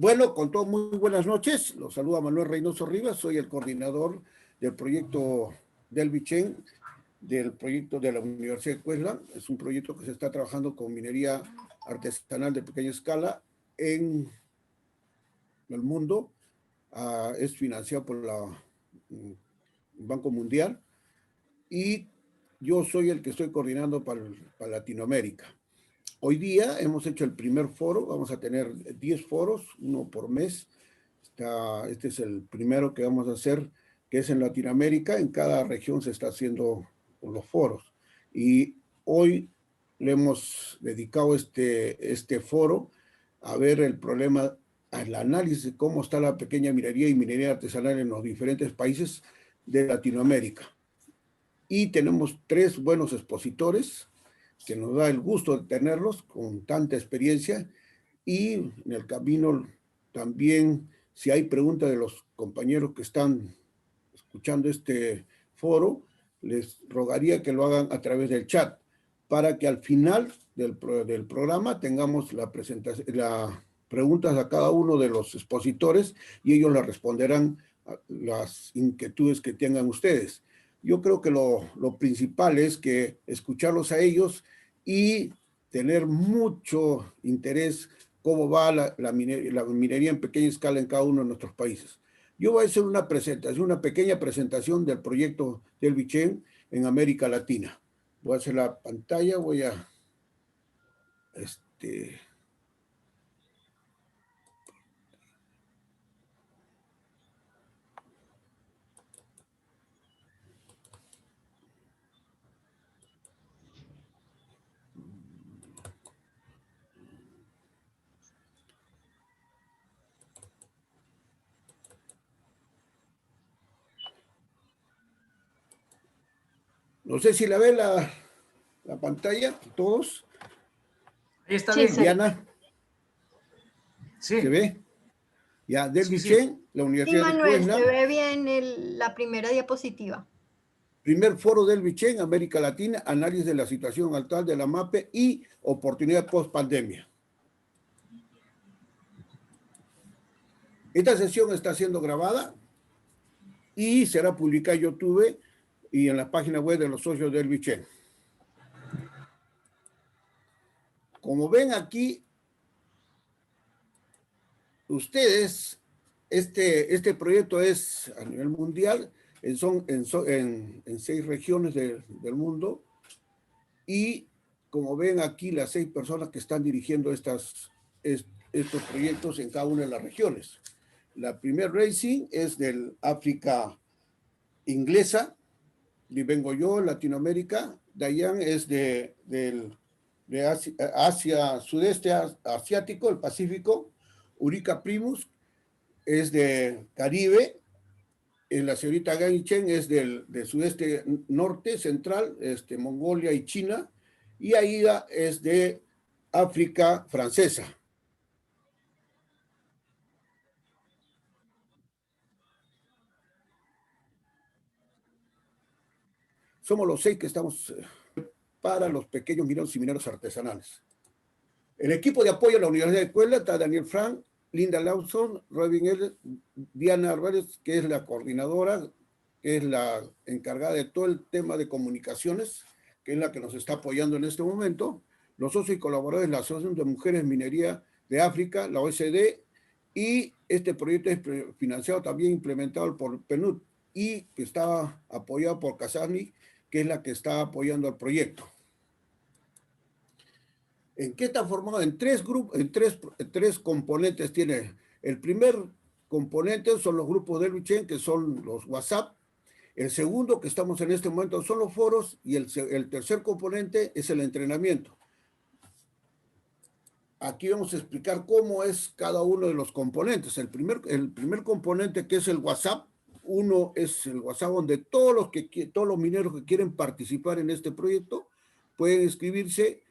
Bueno, con todo, muy buenas noches. Los saluda Manuel Reynoso Rivas, soy el coordinador del proyecto del Bichén, del proyecto de la Universidad de Cuesla. Es un proyecto que se está trabajando con minería artesanal de pequeña escala en el mundo. Es financiado por el Banco Mundial y yo soy el que estoy coordinando para Latinoamérica. Hoy día hemos hecho el primer foro, vamos a tener 10 foros, uno por mes. Este es el primero que vamos a hacer, que es en Latinoamérica. En cada región se está haciendo los foros. Y hoy le hemos dedicado este foro a ver el problema, al análisis de cómo está la pequeña minería y minería artesanal en los diferentes países de Latinoamérica. Y tenemos 3 buenos expositores, que nos da el gusto de tenerlos con tanta experiencia, y en el camino también, si hay preguntas de los compañeros que están escuchando este foro, les rogaría que lo hagan a través del chat, para que al final del programa tengamos las preguntas a cada uno de los expositores y ellos les responderán a las inquietudes que tengan ustedes. Yo creo que lo principal es que escucharlos a ellos y tener mucho interés cómo va la minería en pequeña escala en cada uno de nuestros países. Yo voy a hacer una presentación, una pequeña presentación del proyecto del Bichén en América Latina. Voy a hacer la pantalla, voy a... No sé si la ve la pantalla, todos. Ahí está bien. Diana. Sí. ¿Se ve? Ya, del Bichén, la Universidad de Cuesla. Se ve bien la primera diapositiva. Primer foro del Bichén, América Latina, análisis de la situación actual de la MAPE y oportunidad post-pandemia. Esta sesión está siendo grabada y será publicada en YouTube y en la página web de los socios del Bichén. Como ven aquí, ustedes, este proyecto es a nivel mundial, son en 6 regiones del mundo, y como ven aquí, las 6 personas que están dirigiendo estos proyectos en cada una de las regiones. La primer Racing es del África inglesa, y vengo yo, Latinoamérica. Dayan es de Asia, sudeste asiático, el Pacífico. Urica Primus es de Caribe. La señorita Gang Chen es del sudeste norte, central, Mongolia y China. Y Aida es de África francesa. Somos los 6 que estamos para los pequeños mineros y mineros artesanales. El equipo de apoyo a la Universidad de Cuesla está Daniel Frank, Linda Lawson, Robin L., Diana Álvarez, que es la coordinadora, que es la encargada de todo el tema de comunicaciones, que es la que nos está apoyando en este momento, los socios y colaboradores de la Asociación de Mujeres Minería de África, la OECD, y este proyecto es financiado también, implementado por PNUD, y que está apoyado por Kazani, que es la que está apoyando el proyecto. ¿En qué está formado? En 3 grupos, en tres componentes tiene. El primer componente son los grupos del Bichén, que son los WhatsApp. El segundo, que estamos en este momento, son los foros. Y el tercer componente es el entrenamiento. Aquí vamos a explicar cómo es cada uno de los componentes. El primer componente, que es el WhatsApp. Uno es el WhatsApp donde todos los mineros que quieren participar en este proyecto pueden inscribirse,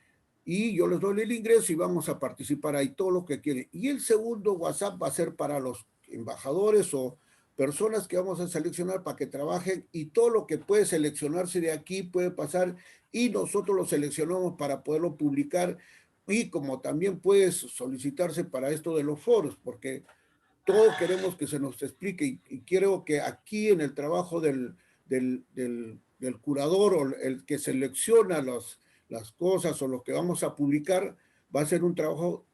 y yo les doy el ingreso y vamos a participar ahí todo lo que quieren. Y el segundo WhatsApp va a ser para los embajadores o personas que vamos a seleccionar para que trabajen, y todo lo que puede seleccionarse de aquí puede pasar y nosotros lo seleccionamos para poderlo publicar y como también puedes solicitarse para esto de los foros, porque todos queremos que se nos explique y quiero que aquí en el trabajo del curador o el que selecciona las cosas o lo que vamos a publicar, va a ser un trabajo,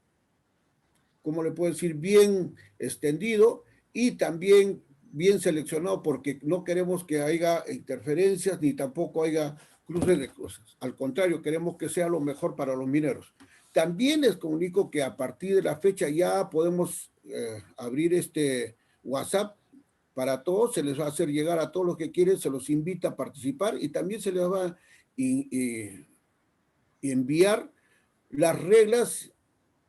¿cómo le puedo decir?, bien extendido y también bien seleccionado, porque no queremos que haya interferencias ni tampoco haya cruces de cosas. Al contrario, queremos que sea lo mejor para los mineros. También les comunico que a partir de la fecha ya podemos abrir este WhatsApp para todos, se les va a hacer llegar a todos los que quieren, se los invita a participar y también se les va a enviar las reglas.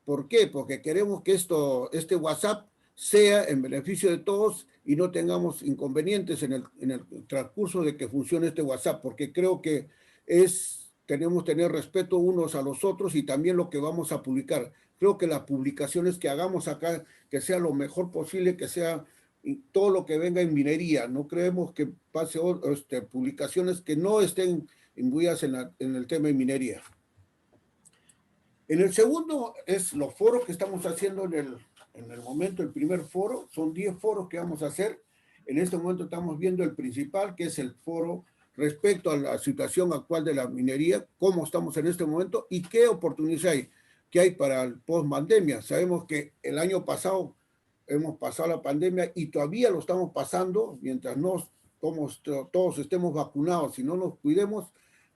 ¿Por qué? Porque queremos que este WhatsApp sea en beneficio de todos y no tengamos inconvenientes en el transcurso de que funcione este WhatsApp, porque creo que tenemos que tener respeto unos a los otros y también lo que vamos a publicar. Creo que las publicaciones que hagamos acá, que sea lo mejor posible, que sea todo lo que venga en minería. No creemos que pase publicaciones que no estén imbuidas en el tema de minería. En el segundo es los foros que estamos haciendo en el momento, el primer foro, son 10 foros que vamos a hacer. En este momento estamos viendo el principal, que es el foro respecto a la situación actual de la minería, cómo estamos en este momento y qué oportunidades hay para el post-pandemia. Sabemos que el año pasado hemos pasado la pandemia y todavía lo estamos pasando, mientras todos estemos vacunados y no nos cuidemos,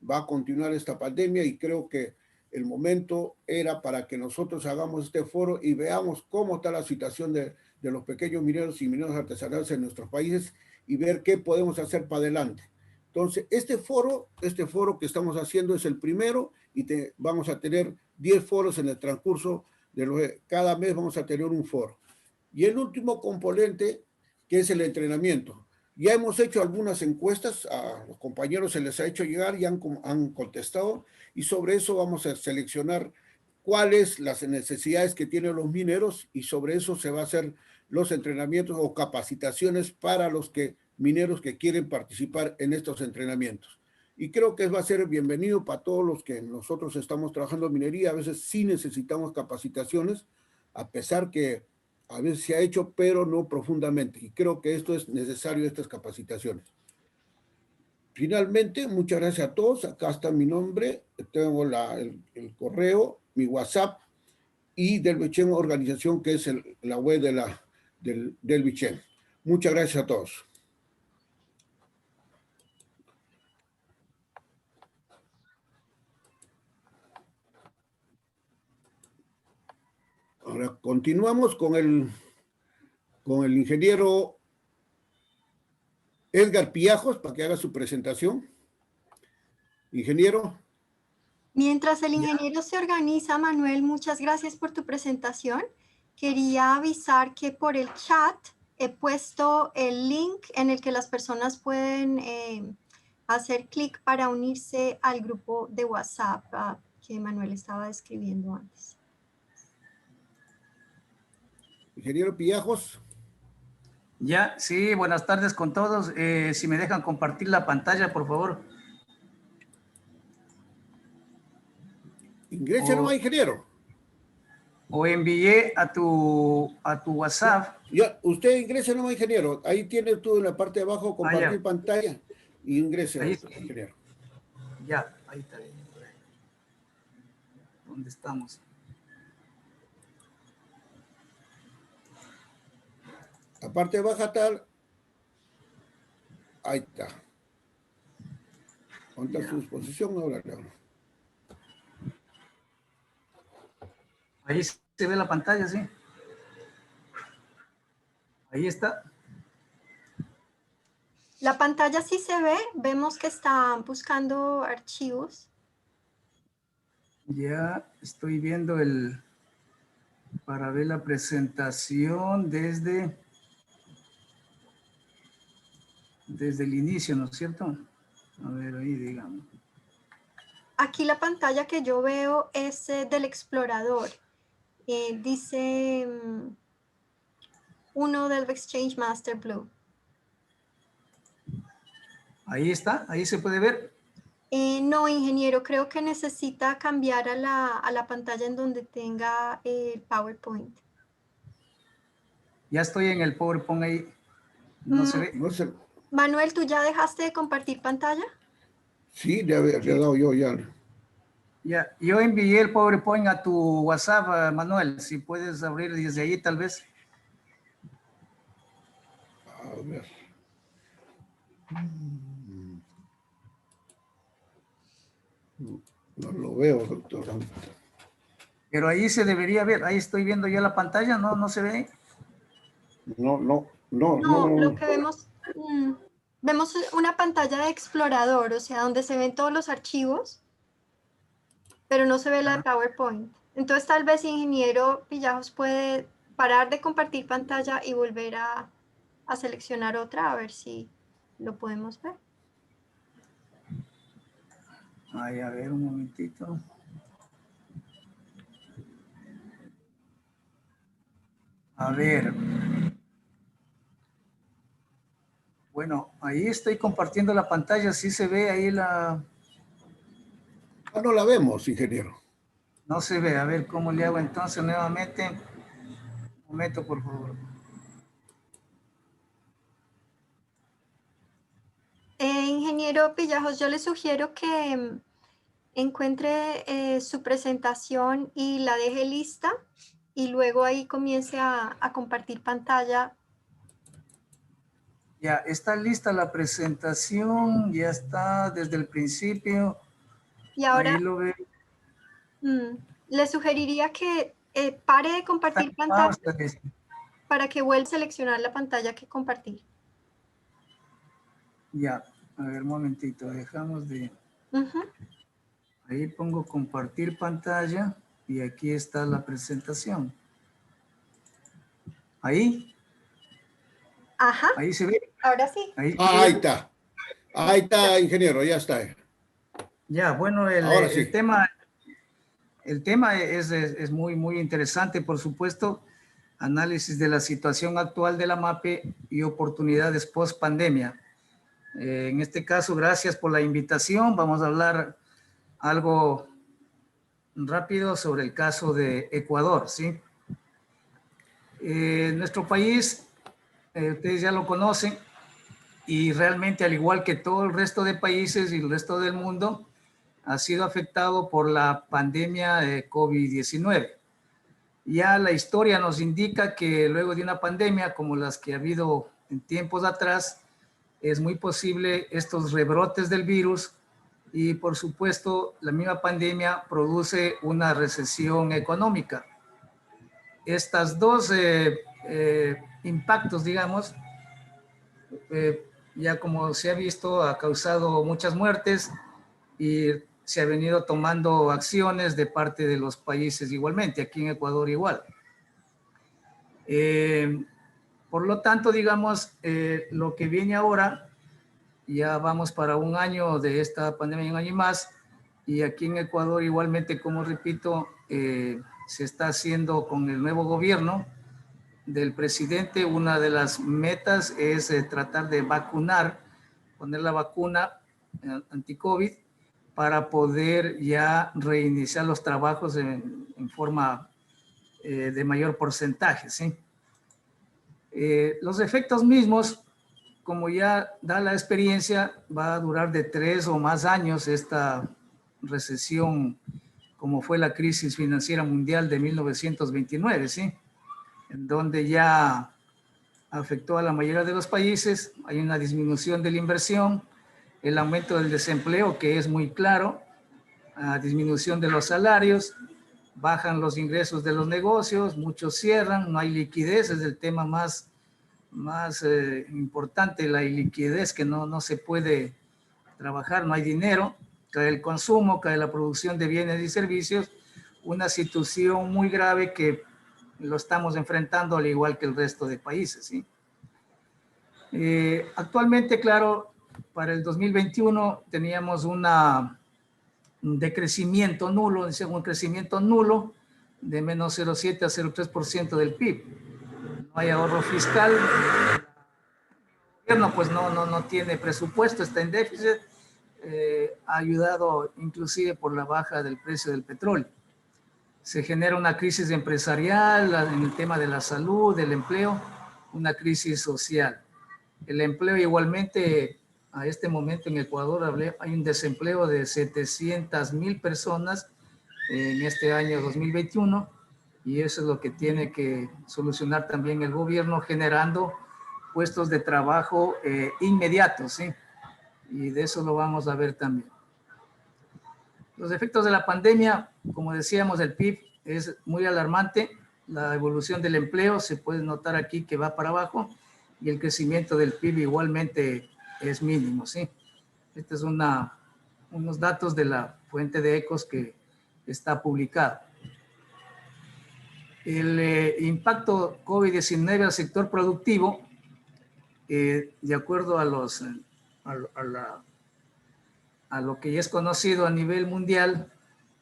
va a continuar esta pandemia y creo que el momento era para que nosotros hagamos este foro y veamos cómo está la situación de los pequeños mineros y mineros artesanales en nuestros países y ver qué podemos hacer para adelante. Entonces, este foro que estamos haciendo es el primero y vamos a tener 10 foros en el transcurso cada mes vamos a tener un foro. Y el último componente, que es el entrenamiento. Ya hemos hecho algunas encuestas, a los compañeros se les ha hecho llegar y han contestado, y sobre eso vamos a seleccionar cuáles las necesidades que tienen los mineros y sobre eso se va a hacer los entrenamientos o capacitaciones para los mineros que quieren participar en estos entrenamientos. Y creo que va a ser bienvenido para todos los que nosotros estamos trabajando en minería. A veces sí necesitamos capacitaciones, a pesar que a veces se ha hecho, pero no profundamente. Y creo que esto es necesario, estas capacitaciones. Finalmente, muchas gracias a todos. Acá está mi nombre, tengo el correo, mi WhatsApp y del Bichén Organización, que es la web del Bichén. Muchas gracias a todos. Ahora continuamos con el ingeniero Edgar Pillajos para que haga su presentación. Ingeniero. Mientras el ingeniero se organiza, Manuel, muchas gracias por tu presentación. Quería avisar que por el chat he puesto el link en el que las personas pueden hacer clic para unirse al grupo de WhatsApp que Manuel estaba describiendo antes. Ingeniero Pillajos. Ya, sí, buenas tardes con todos. Si me dejan compartir la pantalla, por favor. Ingrese nomás, ingeniero. O envié a tu WhatsApp. Ya, usted ingrese nomás, ingeniero. Ahí tiene tú en la parte de abajo compartir pantalla y ingrese, ahí, ingeniero. Ya, ahí está. ¿Dónde estamos? La parte baja tal. Ahí está. ¿Dónde está su disposición ahora? Ahí se ve la pantalla, sí. Ahí está. La pantalla sí se ve. Vemos que están buscando archivos. Ya estoy viendo para ver la presentación desde el inicio, ¿no es cierto? A ver, ahí digamos. Aquí la pantalla que yo veo es del explorador. Dice uno del Exchange Master Blue. Ahí está, ahí se puede ver. No, ingeniero, creo que necesita cambiar a la pantalla en donde tenga el PowerPoint. Ya estoy en el PowerPoint ahí. No se ve. No sé. Manuel, ¿tú ya dejaste de compartir pantalla? Sí, le había dado yo ya. Ya, yo envié el PowerPoint a tu WhatsApp, Manuel. Si puedes abrir desde ahí, tal vez. A ver. No lo veo, doctor. Pero ahí se debería ver. Ahí estoy viendo ya la pantalla. No, no se ve. No, lo que vemos una pantalla de explorador, o sea, donde se ven todos los archivos, pero no se ve la de PowerPoint. Entonces, tal vez ingeniero Villajos puede parar de compartir pantalla y volver a seleccionar otra, a ver si lo podemos ver. Ay, a ver, un momentito. A ver. Bueno, ahí estoy compartiendo la pantalla. Sí se ve ahí la... Ah, no la vemos, ingeniero. No se ve. A ver, ¿cómo le hago entonces nuevamente? Un momento, por favor. Ingeniero Villajos, yo le sugiero que encuentre su presentación y la deje lista y luego ahí comience a compartir pantalla. Ya está lista la presentación, ya está desde el principio. Y ahora Ahí lo veo. le sugeriría que pare de compartir pantalla para que vuelva a seleccionar la pantalla que compartir. Ya, a ver, un momentito, dejamos de... Ahí pongo compartir pantalla y aquí está la presentación. Ahí. Ajá. Ahí se ve. Ahora sí. Ahí está. Ahí está, ingeniero, ya está. Ya, bueno, Ahora sí. el tema es muy, muy interesante, por supuesto. Análisis de la situación actual de la MAPE y oportunidades post pandemia. En este caso, gracias por la invitación. Vamos a hablar algo rápido sobre el caso de Ecuador, ¿sí? Nuestro país, ustedes ya lo conocen, y realmente, al igual que todo el resto de países y el resto del mundo, ha sido afectado por la pandemia de COVID-19. Ya la historia nos indica que luego de una pandemia como las que ha habido en tiempos atrás, es muy posible estos rebrotes del virus y, por supuesto, la misma pandemia produce una recesión económica. Estas dos impactos, digamos, ya como se ha visto, ha causado muchas muertes y se ha venido tomando acciones de parte de los países igualmente, aquí en Ecuador igual. Por lo tanto, digamos, lo que viene ahora, ya vamos para un año de esta pandemia, un año y más, y aquí en Ecuador igualmente, como repito, se está haciendo con el nuevo gobierno del presidente. Una de las metas es tratar de vacunar, poner la vacuna anti-COVID para poder ya reiniciar los trabajos en forma de mayor porcentaje, ¿sí? Los efectos mismos, como ya da la experiencia, va a durar de 3 o más años esta recesión, como fue la crisis financiera mundial de 1929, ¿sí? En donde ya afectó a la mayoría de los países. Hay una disminución de la inversión, el aumento del desempleo, que es muy claro, disminución de los salarios, bajan los ingresos de los negocios, muchos cierran, no hay liquidez, es el tema más importante, la liquidez, que no se puede trabajar, no hay dinero, cae el consumo, cae la producción de bienes y servicios, una situación muy grave que lo estamos enfrentando al igual que el resto de países, ¿sí? Actualmente, claro, para el 2021 teníamos un decrecimiento nulo, un crecimiento nulo de menos 0,7 a 0,3% del PIB. No hay ahorro fiscal, el gobierno pues no tiene presupuesto, está en déficit, ha ayudado inclusive por la baja del precio del petróleo. Se genera una crisis empresarial en el tema de la salud, del empleo, una crisis social. El empleo igualmente, a este momento en Ecuador hay un desempleo de 700,000 personas en este año 2021, y eso es lo que tiene que solucionar también el gobierno, generando puestos de trabajo inmediatos, ¿sí? Y de eso lo vamos a ver también. Los efectos de la pandemia, como decíamos, el PIB es muy alarmante. La evolución del empleo se puede notar aquí que va para abajo, y el crecimiento del PIB igualmente es mínimo, ¿sí? Estos son unos datos de la fuente de Ecos que está publicado. El impacto COVID-19 al sector productivo, de acuerdo a lo que ya es conocido a nivel mundial,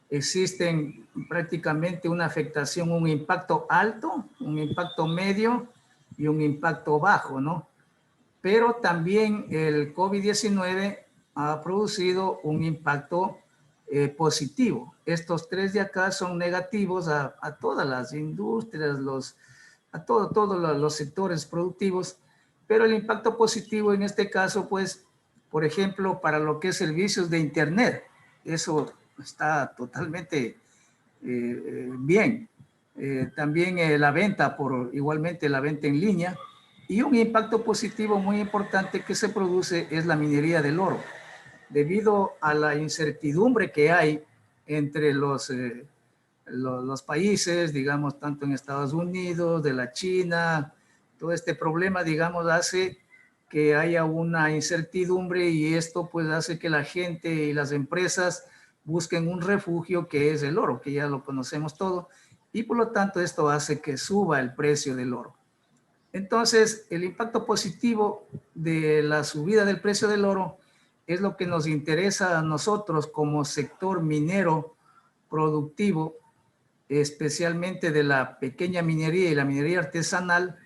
existen prácticamente una afectación, un impacto alto, un impacto medio y un impacto bajo, ¿no? Pero también el COVID-19 ha producido un impacto positivo. Estos tres de acá son negativos a todas las industrias, a todos los sectores productivos, pero el impacto positivo en este caso, pues, por ejemplo, para lo que es servicios de Internet, eso está totalmente bien. También la venta, igualmente la venta en línea, y un impacto positivo muy importante que se produce es la minería del oro. Debido a la incertidumbre que hay entre los países, digamos, tanto en Estados Unidos, de la China, todo este problema, digamos, hace que haya una incertidumbre, y esto pues hace que la gente y las empresas busquen un refugio que es el oro, que ya lo conocemos todo, y por lo tanto esto hace que suba el precio del oro. Entonces, el impacto positivo de la subida del precio del oro es lo que nos interesa a nosotros como sector minero productivo, especialmente de la pequeña minería y la minería artesanal,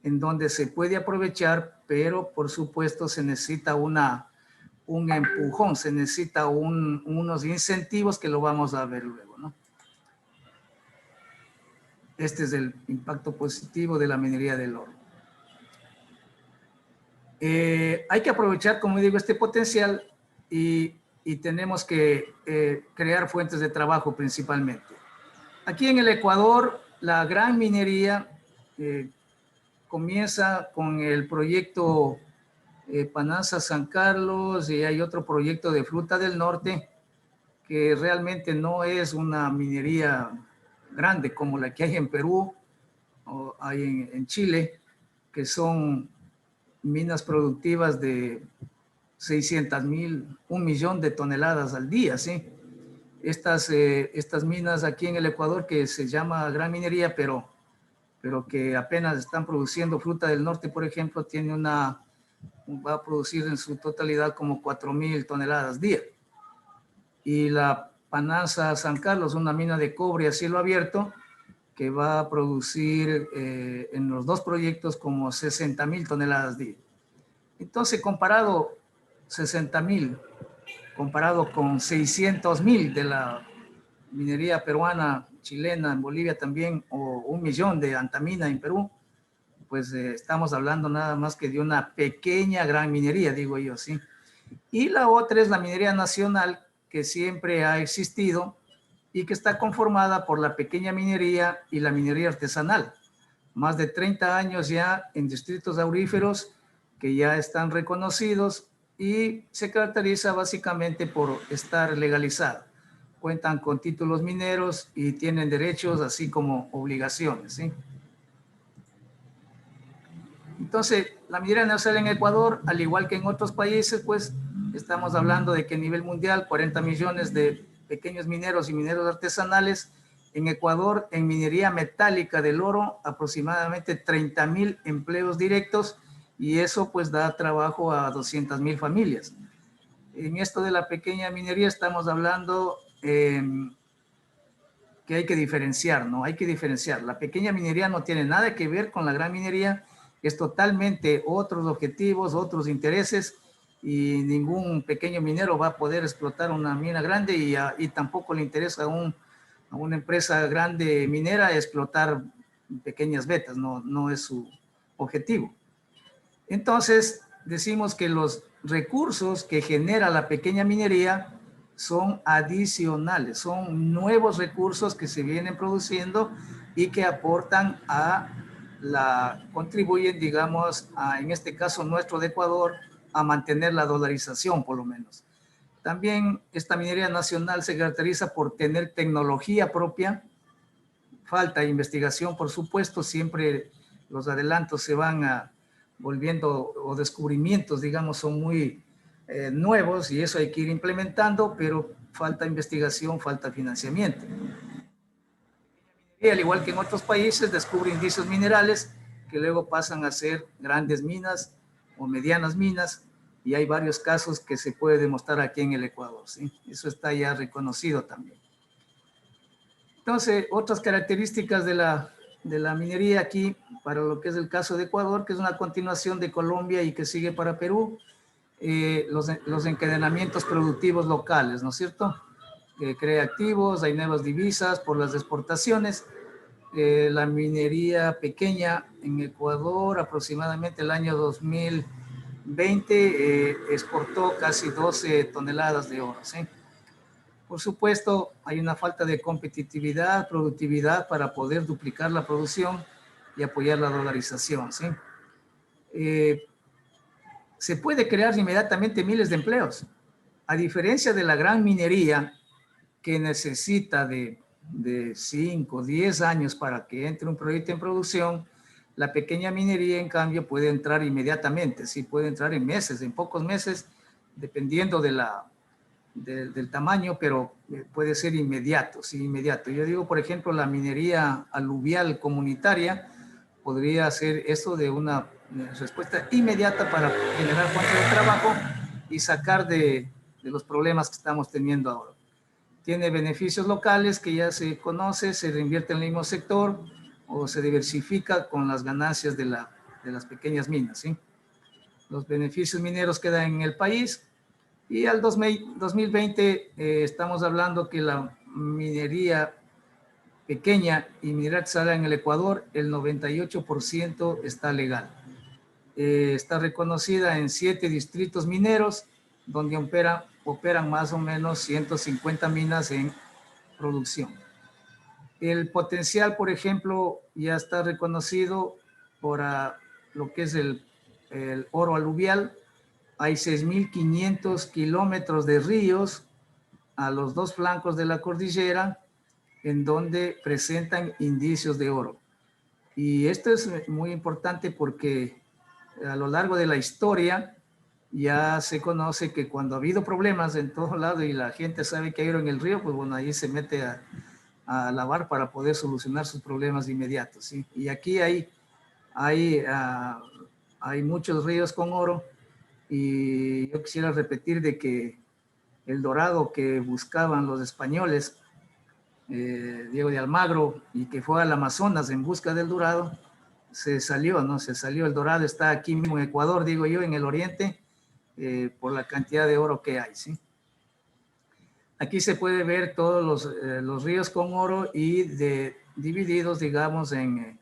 en donde se puede aprovechar, pero por supuesto se necesita un empujón, se necesita unos incentivos que lo vamos a ver luego, ¿no? Este es el impacto positivo de la minería del oro. Hay que aprovechar, como digo, este potencial, y tenemos que crear fuentes de trabajo principalmente. Aquí en el Ecuador, la gran minería comienza con el proyecto Pananza San Carlos, y hay otro proyecto de Fruta del Norte, que realmente no es una minería grande como la que hay en Perú o hay en Chile, que son minas productivas de 600,000, 1,000,000 de toneladas al día, ¿sí? Estas minas aquí en el Ecuador, que se llama gran minería, pero que apenas están produciendo Fruta del Norte, por ejemplo, va a producir en su totalidad como 4,000 toneladas día. Y la Pananza San Carlos, una mina de cobre a cielo abierto, que va a producir en los dos proyectos como 60,000 toneladas día. Entonces, comparado 60,000, comparado con 600,000 de la minería peruana, chilena, en Bolivia también, o 1,000,000 de Antamina en Perú, pues estamos hablando nada más que de una pequeña gran minería, digo yo, ¿sí? Y la otra es la minería nacional, que siempre ha existido y que está conformada por la pequeña minería y la minería artesanal. Más de 30 años ya en distritos auríferos que ya están reconocidos, y se caracteriza básicamente por estar legalizada. Cuentan con títulos mineros y tienen derechos así como obligaciones, ¿sí? Entonces, la minería nacional en Ecuador, al igual que en otros países, pues estamos hablando de que a nivel mundial 40 millones de pequeños mineros y mineros artesanales. En Ecuador, en minería metálica del oro, aproximadamente 30,000 empleos directos, y eso pues da trabajo a 200,000 familias. En esto de la pequeña minería estamos hablando que hay que diferenciar, ¿no? Hay que diferenciar. La pequeña minería no tiene nada que ver con la gran minería, es totalmente otros objetivos, otros intereses, y ningún pequeño minero va a poder explotar una mina grande y tampoco le interesa a una empresa grande minera explotar pequeñas vetas, no es su objetivo. Entonces, decimos que los recursos que genera la pequeña minería son adicionales, son nuevos recursos que se vienen produciendo y que aportan contribuyen, digamos, en este caso nuestro de Ecuador, a mantener la dolarización por lo menos. También esta minería nacional se caracteriza por tener tecnología propia, falta investigación, por supuesto, siempre los adelantos se van volviendo, o descubrimientos, digamos, son muy nuevos y eso hay que ir implementando, pero falta investigación, falta financiamiento. Y al igual que en otros países, descubre indicios minerales que luego pasan a ser grandes minas o medianas minas, y hay varios casos que se puede demostrar aquí en el Ecuador, ¿sí? Eso está ya reconocido también. Entonces, otras características de la minería aquí, para lo que es el caso de Ecuador, que es una continuación de Colombia y que sigue para Perú, los encadenamientos productivos locales, ¿no es cierto? Crea activos, hay nuevas divisas por las exportaciones. La minería pequeña en Ecuador, aproximadamente el año 2020, exportó casi 12 toneladas de oro, ¿sí? Por supuesto, hay una falta de competitividad, productividad para poder duplicar la producción y apoyar la dolarización, ¿sí? Se puede crear inmediatamente miles de empleos. A diferencia de la gran minería, que necesita de 5, 10 años para que entre un proyecto en producción, la pequeña minería, en cambio, puede entrar inmediatamente, sí, puede entrar en meses, en pocos meses, dependiendo del tamaño, pero puede ser inmediato, sí, inmediato. Yo digo, por ejemplo, la minería aluvial comunitaria podría hacer eso de una respuesta inmediata para generar fuentes de trabajo y sacar de los problemas que estamos teniendo ahora. Tiene beneficios locales que ya se conoce, se reinvierte en el mismo sector o se diversifica con las ganancias de las pequeñas minas, ¿sí? Los beneficios mineros quedan en el país. Y al 2020 estamos hablando que la minería pequeña y minería artesanal en el Ecuador, el 98% está legal. Está reconocida en 7 distritos mineros, donde operan más o menos 150 minas en producción. El potencial, por ejemplo, ya está reconocido por lo que es el oro aluvial. Hay 6.500 kilómetros de ríos a los 2 flancos de la cordillera en donde presentan indicios de oro. Y esto es muy importante porque a lo largo de la historia ya se conoce que cuando ha habido problemas en todo lado y la gente sabe que hay oro en el río, pues bueno, ahí se mete a lavar para poder solucionar sus problemas inmediatos, ¿sí? Y aquí hay muchos ríos con oro. Y yo quisiera repetir de que el dorado que buscaban los españoles, Diego de Almagro, y que fue al Amazonas en busca del dorado, se salió, ¿no? Se salió. El dorado está aquí mismo en Ecuador, digo yo, en el oriente, por la cantidad de oro que hay, ¿sí? Aquí se puede ver todos los ríos con oro y divididos, digamos, en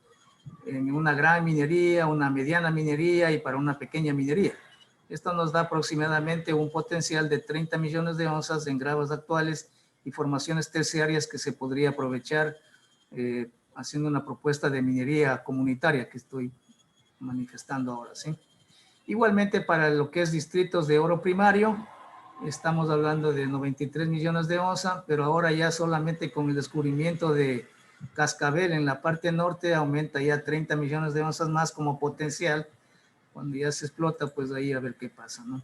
una gran minería, una mediana minería y para una pequeña minería. Esto nos da aproximadamente un potencial de 30 millones de onzas en gravas actuales y formaciones terciarias que se podría aprovechar haciendo una propuesta de minería comunitaria que estoy manifestando ahora, ¿sí? Igualmente para lo que es distritos de oro primario, estamos hablando de 93 millones de onzas, pero ahora ya solamente con el descubrimiento de Cascabel en la parte norte aumenta ya 30 millones de onzas más como potencial. Cuando ya se explota, pues ahí a ver qué pasa, ¿no?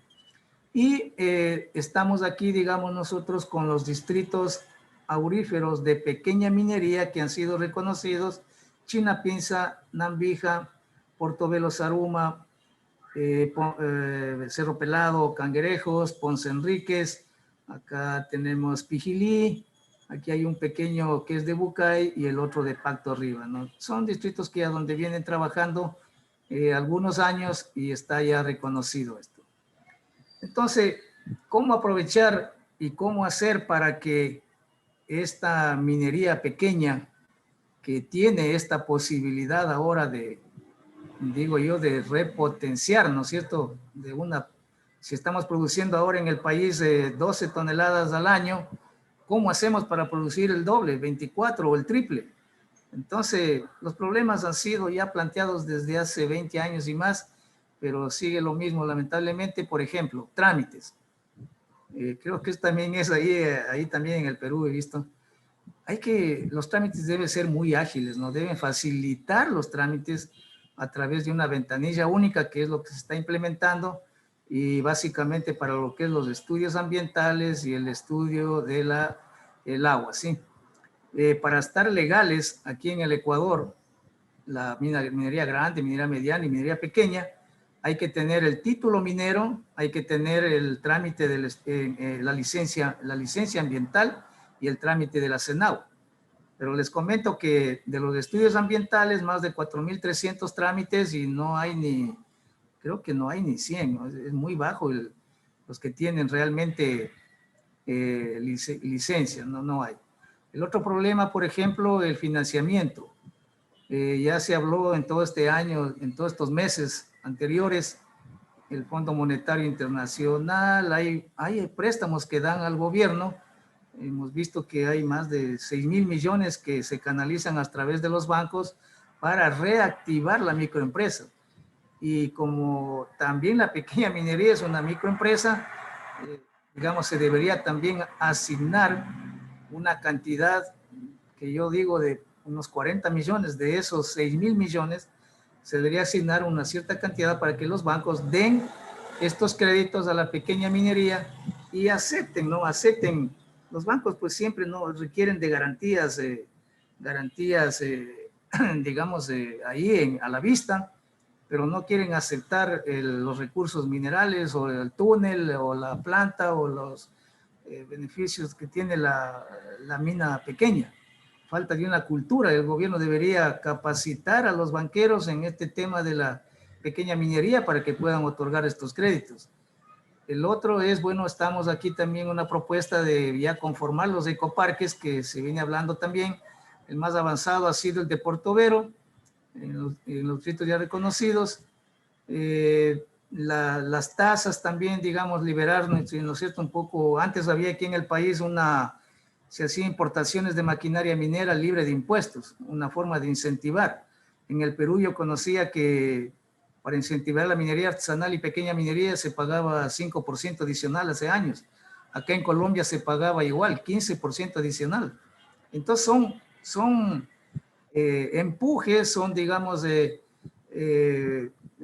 Y estamos aquí, digamos, nosotros con los distritos auríferos de pequeña minería que han sido reconocidos: Chinapinza, Nambija, Portobelo Zaruma, Cerro Pelado, Cangrejos, Ponce Enríquez, acá tenemos Pijilí, aquí hay un pequeño que es de Bucay y el otro de Pacto Arriba, ¿no? Son distritos que a donde vienen trabajando algunos años y está ya reconocido esto. Entonces, ¿cómo aprovechar y cómo hacer para que esta minería pequeña que tiene esta posibilidad ahora de, digo yo, de repotenciar, ¿no es cierto? Si estamos produciendo ahora en el país 12 toneladas al año, ¿cómo hacemos para producir el doble, 24 o el triple? Entonces, los problemas han sido ya planteados desde hace 20 años y más, pero sigue lo mismo, lamentablemente. Por ejemplo, trámites. Creo que también es ahí también en el Perú he visto. Los trámites deben ser muy ágiles, ¿no? Deben facilitar los trámites a través de una ventanilla única, que es lo que se está implementando, y básicamente para lo que es los estudios ambientales y el estudio de el agua, ¿sí? Para estar legales aquí en el Ecuador, la minería grande, minería mediana y minería pequeña, hay que tener el título minero, hay que tener el trámite de la licencia ambiental y el trámite de la CENAU. Pero les comento que de los estudios ambientales, más de 4.300 trámites y no hay ni, creo que no hay ni 100, ¿no? Es muy bajo los que tienen realmente licencia, no hay. El otro problema, por ejemplo, el financiamiento. Ya se habló en todo este año, en todos estos meses anteriores, el Fondo Monetario Internacional, hay préstamos que dan al gobierno. Hemos visto que hay más de 6.000 millones que se canalizan a través de los bancos para reactivar la microempresa. Y como también la pequeña minería es una microempresa, digamos, se debería también asignar una cantidad que yo digo de unos 40 millones, de esos 6.000 millones, se debería asignar una cierta cantidad para que los bancos den estos créditos a la pequeña minería y acepten, ¿no? Acepten. Los bancos pues siempre no requieren de garantías, digamos, ahí a la vista, pero no quieren aceptar los recursos minerales o el túnel o la planta o los beneficios que tiene la mina pequeña. Falta de una cultura. El gobierno debería capacitar a los banqueros en este tema de la pequeña minería para que puedan otorgar estos créditos. El otro es, bueno, estamos aquí también una propuesta de ya conformar los ecoparques que se viene hablando también. El más avanzado ha sido el de Portovero, en los distritos ya reconocidos. Las tasas también, digamos, liberar, ¿no es cierto? Un poco, antes había aquí en el país se hacía importaciones de maquinaria minera libre de impuestos, una forma de incentivar. En el Perú yo conocía que para incentivar la minería artesanal y pequeña minería se pagaba 5% adicional hace años. Acá en Colombia se pagaba igual, 15% adicional. Entonces son empujes, son digamos,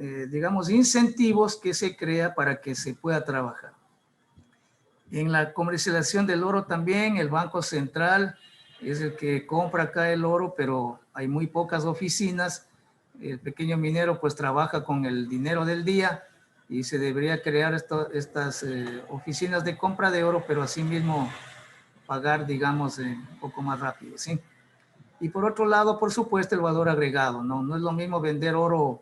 digamos incentivos que se crea para que se pueda trabajar. En la comercialización del oro también, el Banco Central es el que compra acá el oro, pero hay muy pocas oficinas. El pequeño minero pues trabaja con el dinero del día y se debería crear estas oficinas de compra de oro, pero asimismo pagar, digamos, un poco más rápido, ¿sí? Y por otro lado, por supuesto, el valor agregado, ¿no? No es lo mismo vender oro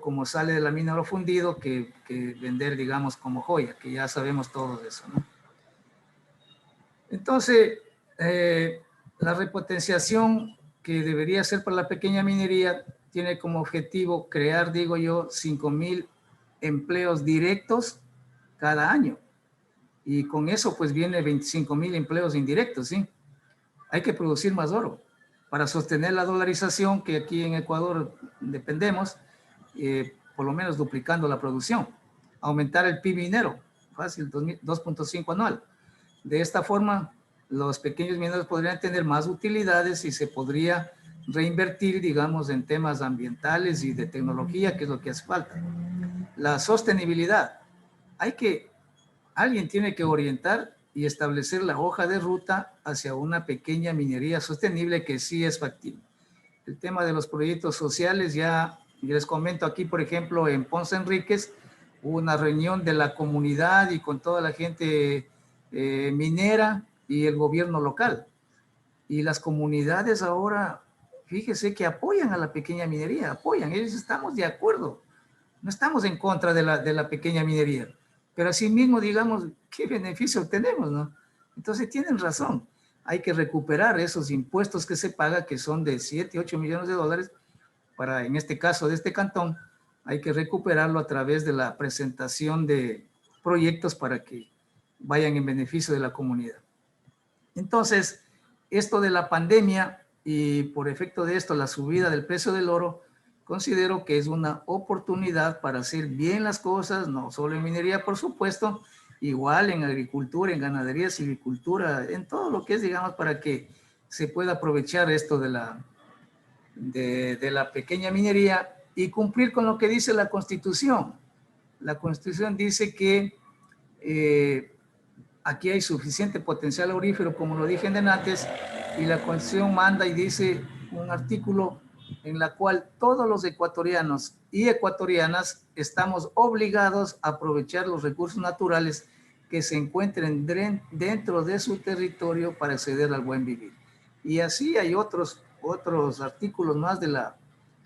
como sale de la mina, oro fundido, que vender, digamos, como joya, que ya sabemos todo de eso, ¿no? Entonces, la repotenciación que debería ser para la pequeña minería tiene como objetivo crear, digo yo, 5.000 empleos directos cada año. Y con eso, pues, viene 25.000 empleos indirectos, ¿sí? Hay que producir más oro para sostener la dolarización que aquí en Ecuador dependemos, por lo menos duplicando la producción, aumentar el PIB minero, fácil, 2.5 anual. De esta forma, los pequeños mineros podrían tener más utilidades y se podría reinvertir, digamos, en temas ambientales y de tecnología, que es lo que hace falta. La sostenibilidad. Alguien tiene que orientar y establecer la hoja de ruta hacia una pequeña minería sostenible que sí es factible. El tema de los proyectos sociales, ya les comento aquí, por ejemplo, en Ponce Enríquez, hubo una reunión de la comunidad y con toda la gente minera y el gobierno local. Y las comunidades ahora, fíjese que apoyan a la pequeña minería, apoyan, ellos estamos de acuerdo, no estamos en contra de la pequeña minería. pero asimismo, digamos, ¿qué beneficio tenemos, no? Entonces tienen razón, hay que recuperar esos impuestos que se pagan, que son de 7, 8 millones de dólares, para, en este caso de este cantón, hay que recuperarlo a través de la presentación de proyectos para que vayan en beneficio de la comunidad. Entonces, esto de la pandemia y por efecto de esto la subida del precio del oro, considero que es una oportunidad para hacer bien las cosas, no solo en minería, por supuesto, igual en agricultura, en ganadería, silvicultura, en todo lo que es, digamos, para que se pueda aprovechar esto de la pequeña minería y cumplir con lo que dice la Constitución. La Constitución dice que aquí hay suficiente potencial aurífero, como lo dije antes, y la Constitución manda y dice un artículo en la cual todos los ecuatorianos y ecuatorianas estamos obligados a aprovechar los recursos naturales que se encuentren dentro de su territorio para acceder al buen vivir. Y así hay otros artículos más de la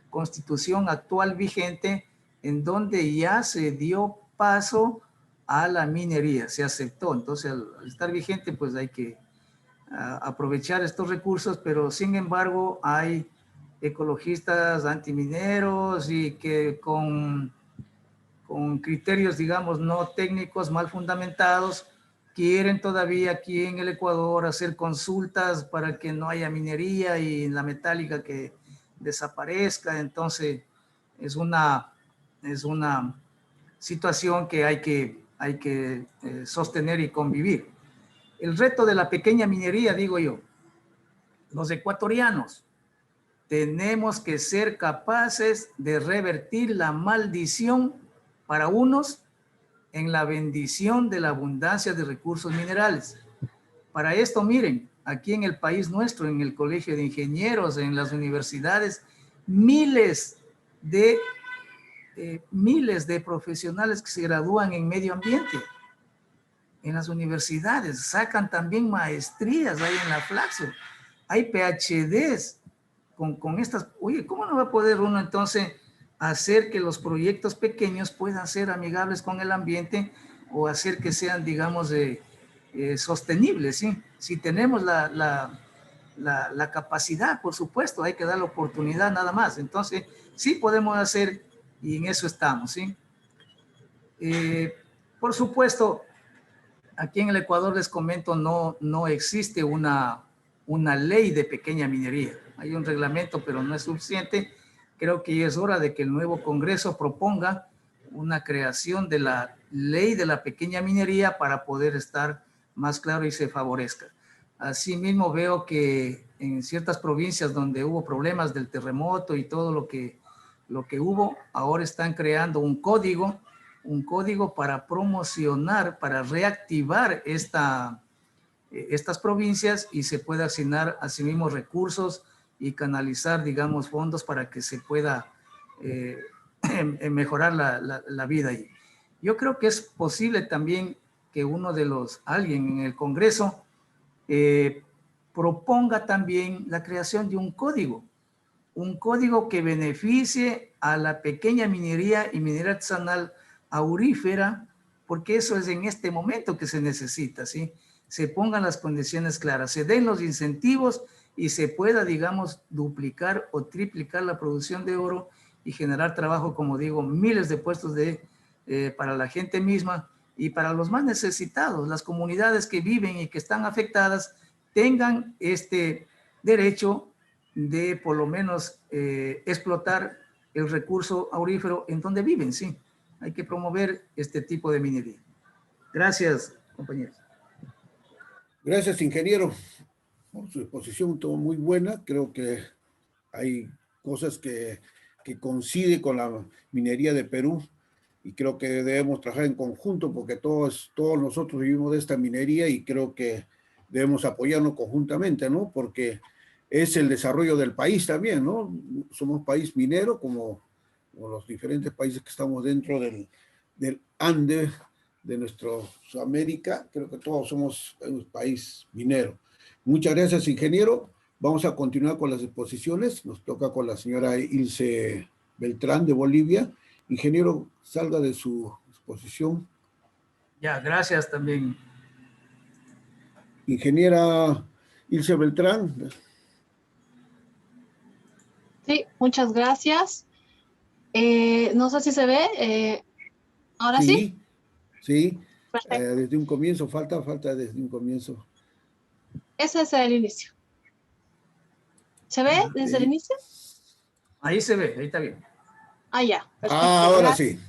Constitución actual vigente en donde ya se dio paso a la minería, se aceptó. Entonces, al estar vigente, pues hay que aprovechar estos recursos, pero sin embargo hay ecologistas antimineros y que con criterios, digamos, no técnicos, mal fundamentados, quieren todavía aquí en el Ecuador hacer consultas para que no haya minería y la metálica que desaparezca. Entonces, es una situación que hay que sostener y convivir. El reto de la pequeña minería, digo yo, los ecuatorianos tenemos que ser capaces de revertir la maldición para unos en la bendición de la abundancia de recursos minerales. Para esto, miren, aquí en el país nuestro, en el Colegio de Ingenieros, en las universidades, miles de profesionales que se gradúan en medio ambiente. En las universidades sacan también maestrías ahí en la Flaxo. Hay PhDs con estas. Oye, ¿cómo no va a poder uno entonces hacer que los proyectos pequeños puedan ser amigables con el ambiente o hacer que sean, digamos, sostenibles? ¿Sí? Si tenemos la capacidad, por supuesto, hay que dar la oportunidad nada más. Entonces, sí podemos hacer y en eso estamos. ¿Sí? Por supuesto, aquí en el Ecuador, les comento, no existe una ley de pequeña minería. Hay un reglamento, pero no es suficiente. Creo que ya es hora de que el nuevo Congreso proponga una creación de la ley de la pequeña minería para poder estar más claro y se favorezca. Asimismo, veo que en ciertas provincias donde hubo problemas del terremoto y todo lo que hubo, ahora están creando un código para promocionar, para reactivar estas provincias y se pueda asignar asimismo recursos y canalizar, digamos, fondos para que se pueda mejorar la vida ahí. Yo creo que es posible también que alguien en el Congreso proponga también la creación de un código que beneficie a la pequeña minería y minería artesanal aurífera, porque eso es en este momento que se necesita, ¿sí? Se pongan las condiciones claras, se den los incentivos y se pueda, digamos, duplicar o triplicar la producción de oro y generar trabajo, como digo, miles de puestos para la gente misma y para los más necesitados, las comunidades que viven y que están afectadas, tengan este derecho de por lo menos explotar el recurso aurífero en donde viven, sí. Hay que promover este tipo de minería. Gracias, compañeros. Gracias, ingeniero, por su exposición, todo muy buena. Creo que hay cosas que coinciden con la minería de Perú y creo que debemos trabajar en conjunto porque todos nosotros vivimos de esta minería y creo que debemos apoyarnos conjuntamente, ¿no? Porque es el desarrollo del país también, ¿no? Somos país minero como los diferentes países que estamos dentro del Ande, de nuestra Sudamérica. Creo que todos somos un país minero. Muchas gracias, ingeniero. Vamos a continuar con las exposiciones. Nos toca con la señora Ilse Beltrán de Bolivia. Ingeniero, salga de su exposición. Ya, gracias también. Ingeniera Ilse Beltrán. Sí, muchas gracias. No sé si se ve. Ahora sí. Sí, sí. Perfecto. Desde un comienzo, falta desde un comienzo. Ese es el inicio. ¿Se ve desde el Sí. inicio? Ahí se ve, ahí está bien. Ah, ya. Ah, Perfecto. ahora Gracias. sí.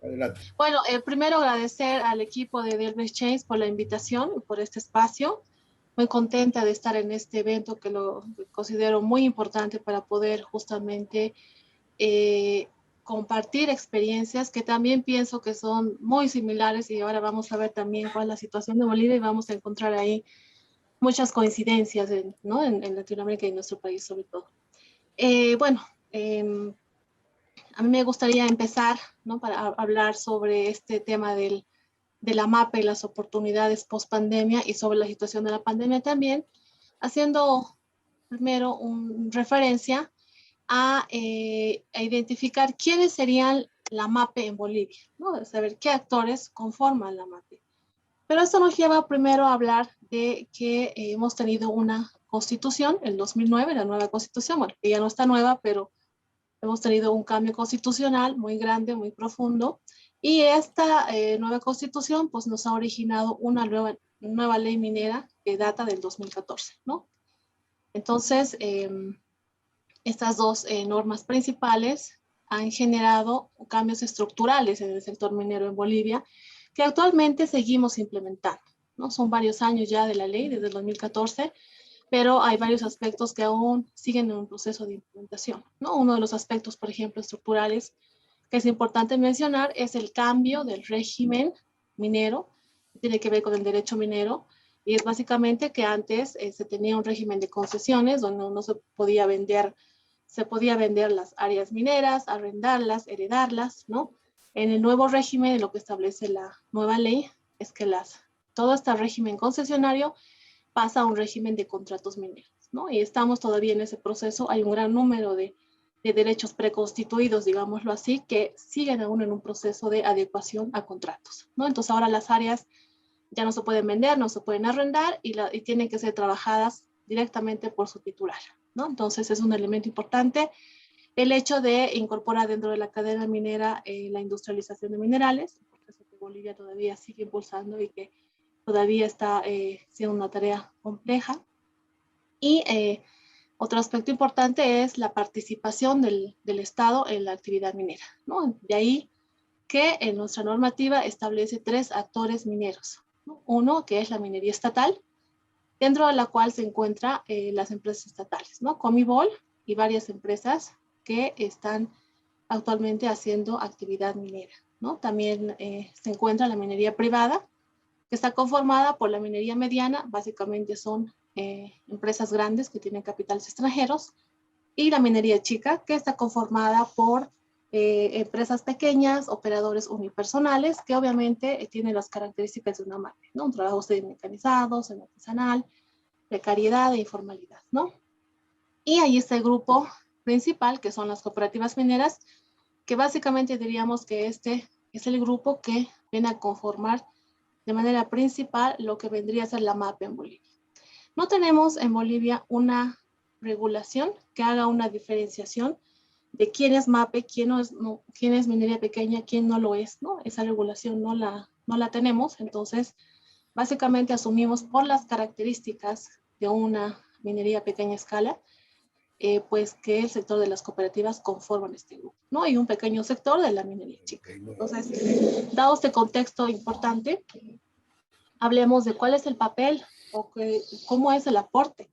Adelante. Bueno, primero agradecer al equipo de Delbridge Chains por la invitación y por este espacio. Muy contenta de estar en este evento que lo considero muy importante para poder justamente eh, compartir experiencias que también pienso que son muy similares, y ahora vamos a ver también cuál es la situación de Bolivia y vamos a encontrar ahí muchas coincidencias ¿no? en Latinoamérica y en nuestro país sobre todo. Bueno, a mí me gustaría empezar, ¿no? Para hablar sobre este tema de la MAPA y las oportunidades post pandemia y sobre la situación de la pandemia también, haciendo primero una referencia a identificar quiénes serían la MAPE en Bolivia, ¿no? De saber qué actores conforman la MAPE. Pero esto nos lleva primero a hablar de que hemos tenido una constitución, el 2009, la nueva constitución, bueno, que ya no está nueva, pero hemos tenido un cambio constitucional muy grande, muy profundo, y esta nueva constitución pues nos ha originado una nueva ley minera que data del 2014, ¿no? Entonces, estas dos normas principales han generado cambios estructurales en el sector minero en Bolivia que actualmente seguimos implementando, ¿no? Son varios años ya de la ley, desde el 2014, pero hay varios aspectos que aún siguen en un proceso de implementación, ¿no? Uno de los aspectos, por ejemplo, estructurales que es importante mencionar es el cambio del régimen minero, que tiene que ver con el derecho minero, y es básicamente que antes se tenía un régimen de concesiones donde no se podía vender las áreas mineras, arrendarlas, heredarlas, ¿no? En el nuevo régimen, lo que establece la nueva ley es que todo este régimen concesionario pasa a un régimen de contratos mineros, ¿no? Y estamos todavía en ese proceso. Hay un gran número de derechos preconstituidos, digámoslo así, que siguen aún en un proceso de adecuación a contratos, ¿no? Entonces ahora las áreas ya no se pueden vender, no se pueden arrendar y tienen que ser trabajadas directamente por su titular, ¿no? Entonces es un elemento importante el hecho de incorporar dentro de la cadena minera la industrialización de minerales, porque eso que Bolivia todavía sigue impulsando y que todavía está siendo una tarea compleja. Y otro aspecto importante es la participación del Estado en la actividad minera, ¿no? De ahí que en nuestra normativa establece 3 actores mineros, ¿no? Uno que es la minería estatal, dentro de la cual se encuentran las empresas estatales, ¿no? Comibol y varias empresas que están actualmente haciendo actividad minera, ¿no? También se encuentra la minería privada, que está conformada por la minería mediana, básicamente son empresas grandes que tienen capitales extranjeros, y la minería chica, que está conformada por empresas pequeñas, operadores unipersonales, que obviamente tienen las características de una MAPE, ¿no? Un trabajo semi-mecanizado, semi-artesanal, precariedad e informalidad, ¿no? Y ahí está el grupo principal, que son las cooperativas mineras, que básicamente diríamos que este es el grupo que viene a conformar de manera principal lo que vendría a ser la MAPE en Bolivia. No tenemos en Bolivia una regulación que haga una diferenciación de quién es MAPE, quién es minería pequeña, quién no lo es, ¿no? Esa regulación no la tenemos, entonces básicamente asumimos por las características de una minería pequeña escala, pues que el sector de las cooperativas conforman este grupo, ¿no? Y un pequeño sector de la minería chica. Entonces, dado este contexto importante, hablemos de cuál es el papel o cómo es el aporte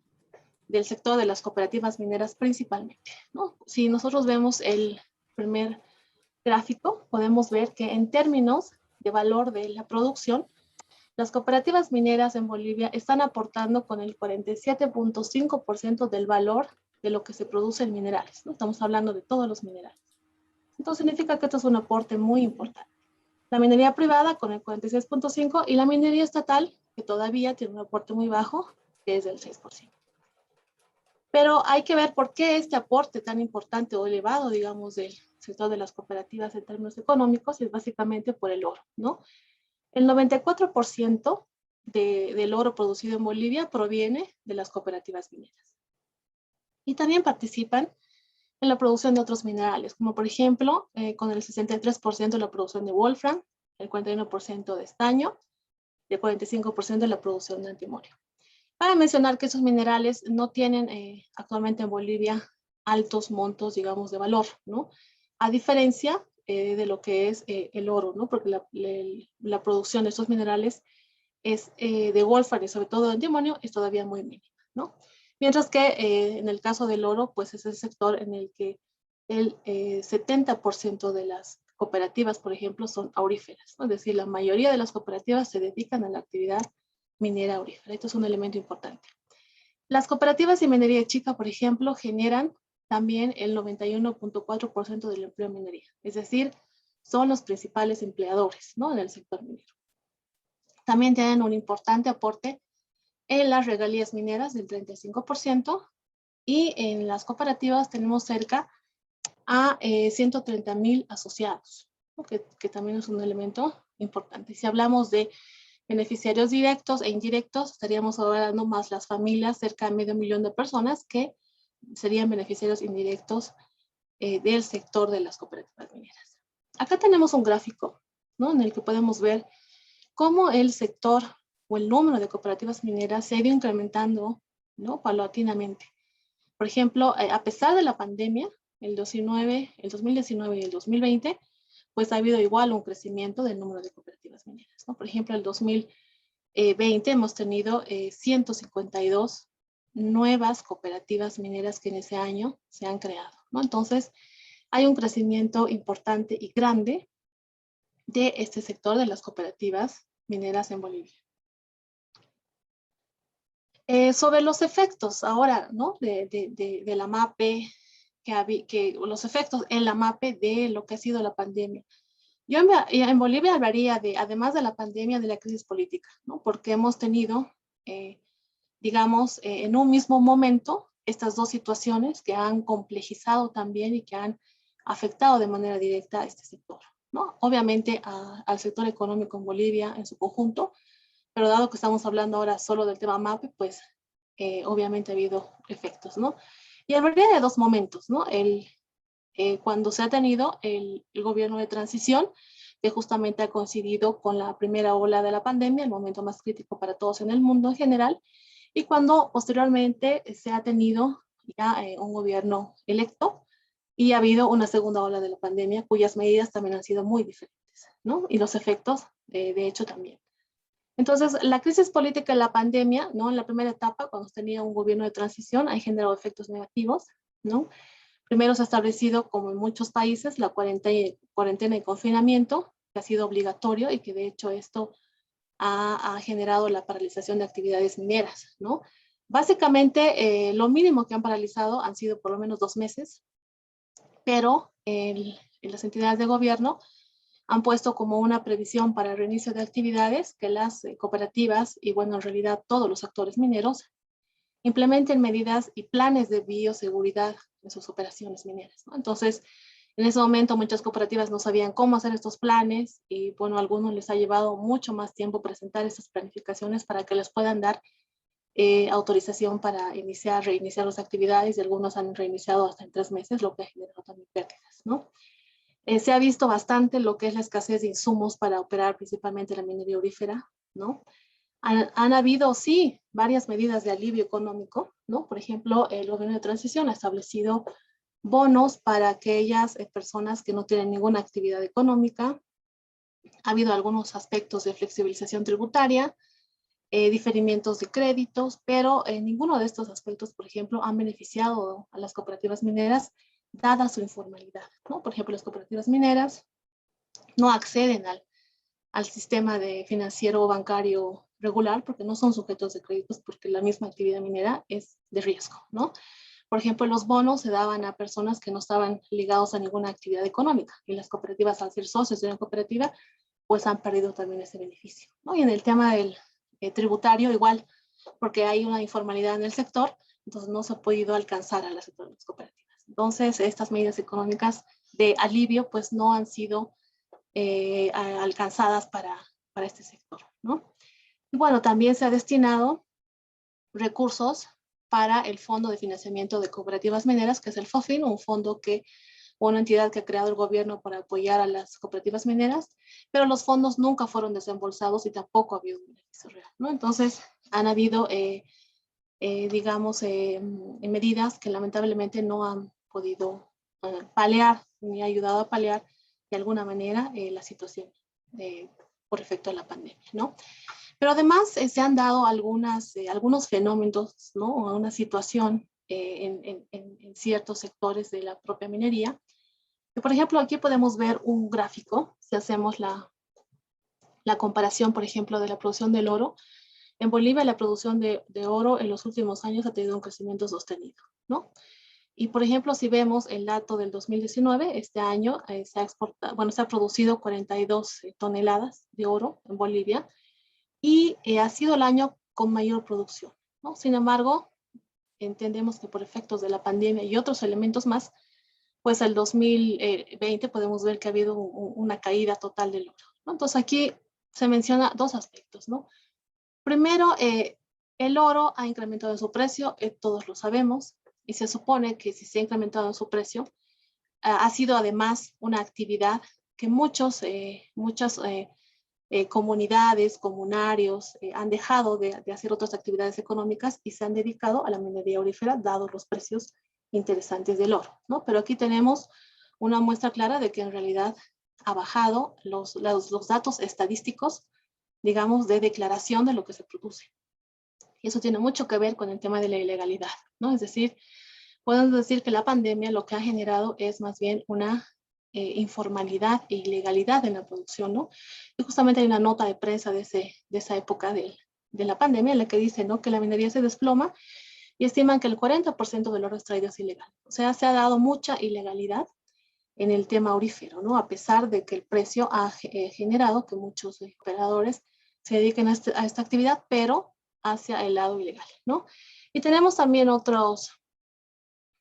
del sector de las cooperativas mineras principalmente, ¿no? Si nosotros vemos el primer gráfico, podemos ver que en términos de valor de la producción, las cooperativas mineras en Bolivia están aportando con el 47.5% del valor de lo que se produce en minerales, ¿no? Estamos hablando de todos los minerales. Entonces significa que esto es un aporte muy importante. La minería privada con el 46.5% y la minería estatal, que todavía tiene un aporte muy bajo, que es del 6%. Pero hay que ver por qué este aporte tan importante o elevado, digamos, del sector de las cooperativas en términos económicos, es básicamente por el oro, ¿no? El 94% del oro producido en Bolivia proviene de las cooperativas mineras. Y también participan en la producción de otros minerales, como por ejemplo, con el 63% de la producción de wolfram, el 41% de estaño, y el 45% de la producción de antimonio. Para mencionar que esos minerales no tienen actualmente en Bolivia altos montos, digamos, de valor, ¿no? A diferencia de lo que es el oro, ¿no? Porque la producción de estos minerales es de wolfram y sobre todo de antimonio es todavía muy mínima, ¿no? Mientras que en el caso del oro, pues es el sector en el que el 70% de las cooperativas, por ejemplo, son auríferas, ¿no? Es decir, la mayoría de las cooperativas se dedican a la actividad minera aurífera. Esto es un elemento importante. Las cooperativas de minería chica, por ejemplo, generan también el 91.4% del empleo en minería. Es decir, son los principales empleadores, ¿no? En el sector minero. También tienen un importante aporte en las regalías mineras del 35% y en las cooperativas tenemos cerca a 130,000 asociados, ¿no? que también es un elemento importante. Si hablamos de beneficiarios directos e indirectos, estaríamos hablando más las familias, cerca de 500,000 de personas que serían beneficiarios indirectos del sector de las cooperativas mineras. Acá tenemos un gráfico, ¿no? En el que podemos ver cómo el sector o el número de cooperativas mineras se ha ido incrementando, ¿no? Paulatinamente. Por ejemplo, a pesar de la pandemia, el 2019 y el 2020, pues ha habido igual un crecimiento del número de cooperativas mineras, ¿no? Por ejemplo, el 2020 hemos tenido 152 nuevas cooperativas mineras que en ese año se han creado, ¿no? Entonces, hay un crecimiento importante y grande de este sector de las cooperativas mineras en Bolivia. Sobre los efectos ahora, ¿no? de la MAPE, los efectos en la MAPE de lo que ha sido la pandemia. Yo en Bolivia hablaría además de la pandemia, de la crisis política, ¿no? Porque hemos tenido, digamos, en un mismo momento, estas dos situaciones que han complejizado también y que han afectado de manera directa a este sector, ¿no? Obviamente al sector económico en Bolivia en su conjunto, pero dado que estamos hablando ahora solo del tema MAPE, pues obviamente ha habido efectos, ¿no? Y hablaría de dos momentos, ¿no? Cuando se ha tenido el gobierno de transición, que justamente ha coincidido con la primera ola de la pandemia, el momento más crítico para todos en el mundo en general, y cuando posteriormente se ha tenido ya un gobierno electo y ha habido una segunda ola de la pandemia, cuyas medidas también han sido muy diferentes, ¿no? Y los efectos, de hecho, también. Entonces, la crisis política de la pandemia, ¿no? En la primera etapa, cuando se tenía un gobierno de transición, ha generado efectos negativos, ¿no? Primero se ha establecido, como en muchos países, la cuarentena y confinamiento, que ha sido obligatorio y que de hecho esto ha generado la paralización de actividades mineras, ¿no? Básicamente, lo mínimo que han paralizado han sido por lo menos 2 meses, pero en las entidades de gobierno han puesto como una previsión para el reinicio de actividades que las cooperativas y, bueno, en realidad todos los actores mineros implementen medidas y planes de bioseguridad en sus operaciones mineras, ¿no? Entonces, en ese momento muchas cooperativas no sabían cómo hacer estos planes y, bueno, a algunos les ha llevado mucho más tiempo presentar estas planificaciones para que les puedan dar autorización para reiniciar las actividades, y algunos han reiniciado hasta en 3 meses, lo que ha generado también pérdidas, ¿no? Se ha visto bastante lo que es la escasez de insumos para operar principalmente la minería aurífera, ¿no? Han habido, sí, varias medidas de alivio económico, ¿no? Por ejemplo, el gobierno de transición ha establecido bonos para aquellas personas que no tienen ninguna actividad económica. Ha habido algunos aspectos de flexibilización tributaria, diferimientos de créditos, pero ninguno de estos aspectos, por ejemplo, han beneficiado a las cooperativas mineras dada su informalidad, ¿no? Por ejemplo, las cooperativas mineras no acceden al sistema de financiero o bancario regular porque no son sujetos de créditos, porque la misma actividad minera es de riesgo, ¿no? Por ejemplo, los bonos se daban a personas que no estaban ligados a ninguna actividad económica, y las cooperativas, al ser socios de una cooperativa, pues han perdido también ese beneficio, ¿no? Y en el tema del tributario, igual, porque hay una informalidad en el sector, entonces no se ha podido alcanzar a las cooperativas. Entonces, estas medidas económicas de alivio, pues no han sido alcanzadas para este sector, ¿no? Y bueno, también se ha destinado recursos para el Fondo de Financiamiento de Cooperativas Mineras, que es el FOFIN, un fondo que, una entidad que ha creado el gobierno para apoyar a las cooperativas mineras, pero los fondos nunca fueron desembolsados y tampoco ha habido un beneficio real, ¿no? Entonces, han habido, digamos, medidas que lamentablemente no han podido paliar, ni ayudado a paliar de alguna manera la situación por efecto de la pandemia, ¿no? Pero además se han dado algunos fenómenos, ¿no? Una situación en ciertos sectores de la propia minería. Que, por ejemplo, aquí podemos ver un gráfico, si hacemos la comparación, por ejemplo, de la producción del oro. En Bolivia la producción de oro en los últimos años ha tenido un crecimiento sostenido, ¿no? Y, por ejemplo, si vemos el dato del 2019, este año se ha producido 42 toneladas de oro en Bolivia, y ha sido el año con mayor producción, ¿no? Sin embargo, entendemos que por efectos de la pandemia y otros elementos más, pues el 2020 podemos ver que ha habido una caída total del oro, ¿no? Entonces aquí se menciona dos aspectos, ¿no? Primero, el oro ha incrementado su precio, todos lo sabemos, y se supone que si se ha incrementado su precio, ha sido además una actividad que muchas comunidades, comunarios han dejado de hacer otras actividades económicas y se han dedicado a la minería aurífera, dados los precios interesantes del oro, ¿no? Pero aquí tenemos una muestra clara de que en realidad ha bajado los datos estadísticos, digamos, de declaración de lo que se produce. Y eso tiene mucho que ver con el tema de la ilegalidad, ¿no? Es decir, podemos decir que la pandemia lo que ha generado es más bien una informalidad e ilegalidad en la producción, ¿no? Y justamente hay una nota de prensa de esa época de la pandemia en la que dice, ¿no?, que la minería se desploma y estiman que el 40% del oro extraído es ilegal. O sea, se ha dado mucha ilegalidad en el tema aurífero, ¿no? A pesar de que el precio ha generado que muchos operadores se dediquen a esta actividad, pero hacia el lado ilegal, ¿no? Y tenemos también otros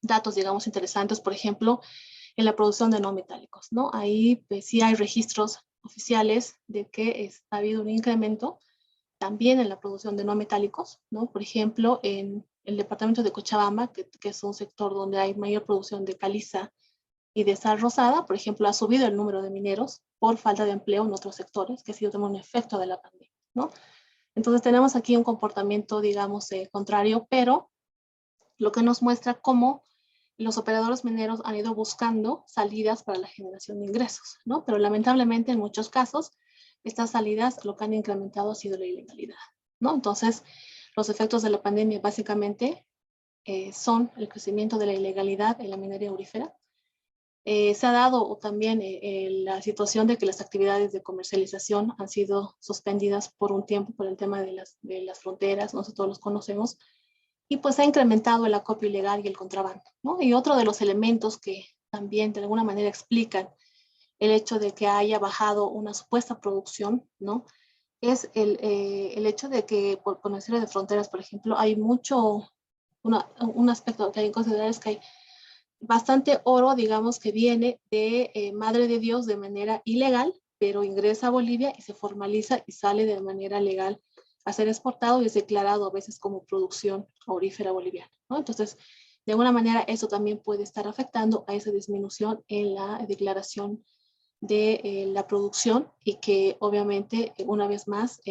datos, digamos, interesantes, por ejemplo, en la producción de no metálicos, ¿no? Ahí pues, sí hay registros oficiales de que ha habido un incremento también en la producción de no metálicos, ¿no? Por ejemplo, en el departamento de Cochabamba, que es un sector donde hay mayor producción de caliza y de sal rosada, por ejemplo, ha subido el número de mineros por falta de empleo en otros sectores, que ha sido también un efecto de la pandemia, ¿no? Entonces tenemos aquí un comportamiento, digamos, contrario, pero lo que nos muestra cómo los operadores mineros han ido buscando salidas para la generación de ingresos, ¿no? Pero lamentablemente en muchos casos estas salidas lo que han incrementado ha sido la ilegalidad, ¿no? Entonces los efectos de la pandemia básicamente son el crecimiento de la ilegalidad en la minería aurífera. Se ha dado también la situación de que las actividades de comercialización han sido suspendidas por un tiempo por el tema de las fronteras, nosotros todos los conocemos, y pues ha incrementado el acopio ilegal y el contrabando, ¿no? Y otro de los elementos que también de alguna manera explican el hecho de que haya bajado una supuesta producción, ¿no? Es el hecho de que por una serie de fronteras, por ejemplo, hay un aspecto que hay que considerar es que hay bastante oro, digamos, que viene de Madre de Dios de manera ilegal, pero ingresa a Bolivia y se formaliza y sale de manera legal a ser exportado y es declarado a veces como producción aurífera boliviana, ¿no? Entonces, de alguna manera, eso también puede estar afectando a esa disminución en la declaración de la producción y que obviamente una vez más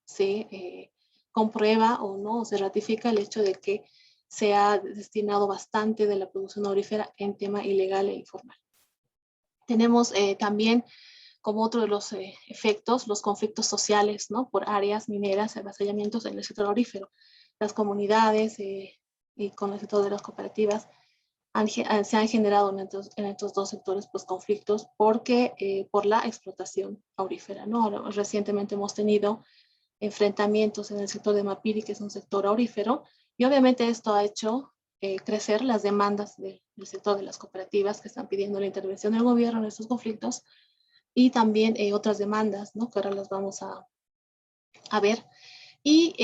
se comprueba o no, se ratifica el hecho de que se ha destinado bastante de la producción aurífera en tema ilegal e informal. Tenemos también como otro de los efectos, los conflictos sociales, ¿no? Por áreas mineras, avasallamientos en el sector aurífero. Las comunidades y con el sector de las cooperativas se han generado en estos dos sectores pues, conflictos porque, por la explotación aurífera, ¿no? Recientemente hemos tenido enfrentamientos en el sector de Mapiri, que es un sector aurífero, y obviamente esto ha hecho crecer las demandas del sector de las cooperativas que están pidiendo la intervención del gobierno en estos conflictos, y también otras demandas, ¿no?, que ahora las vamos a ver. Y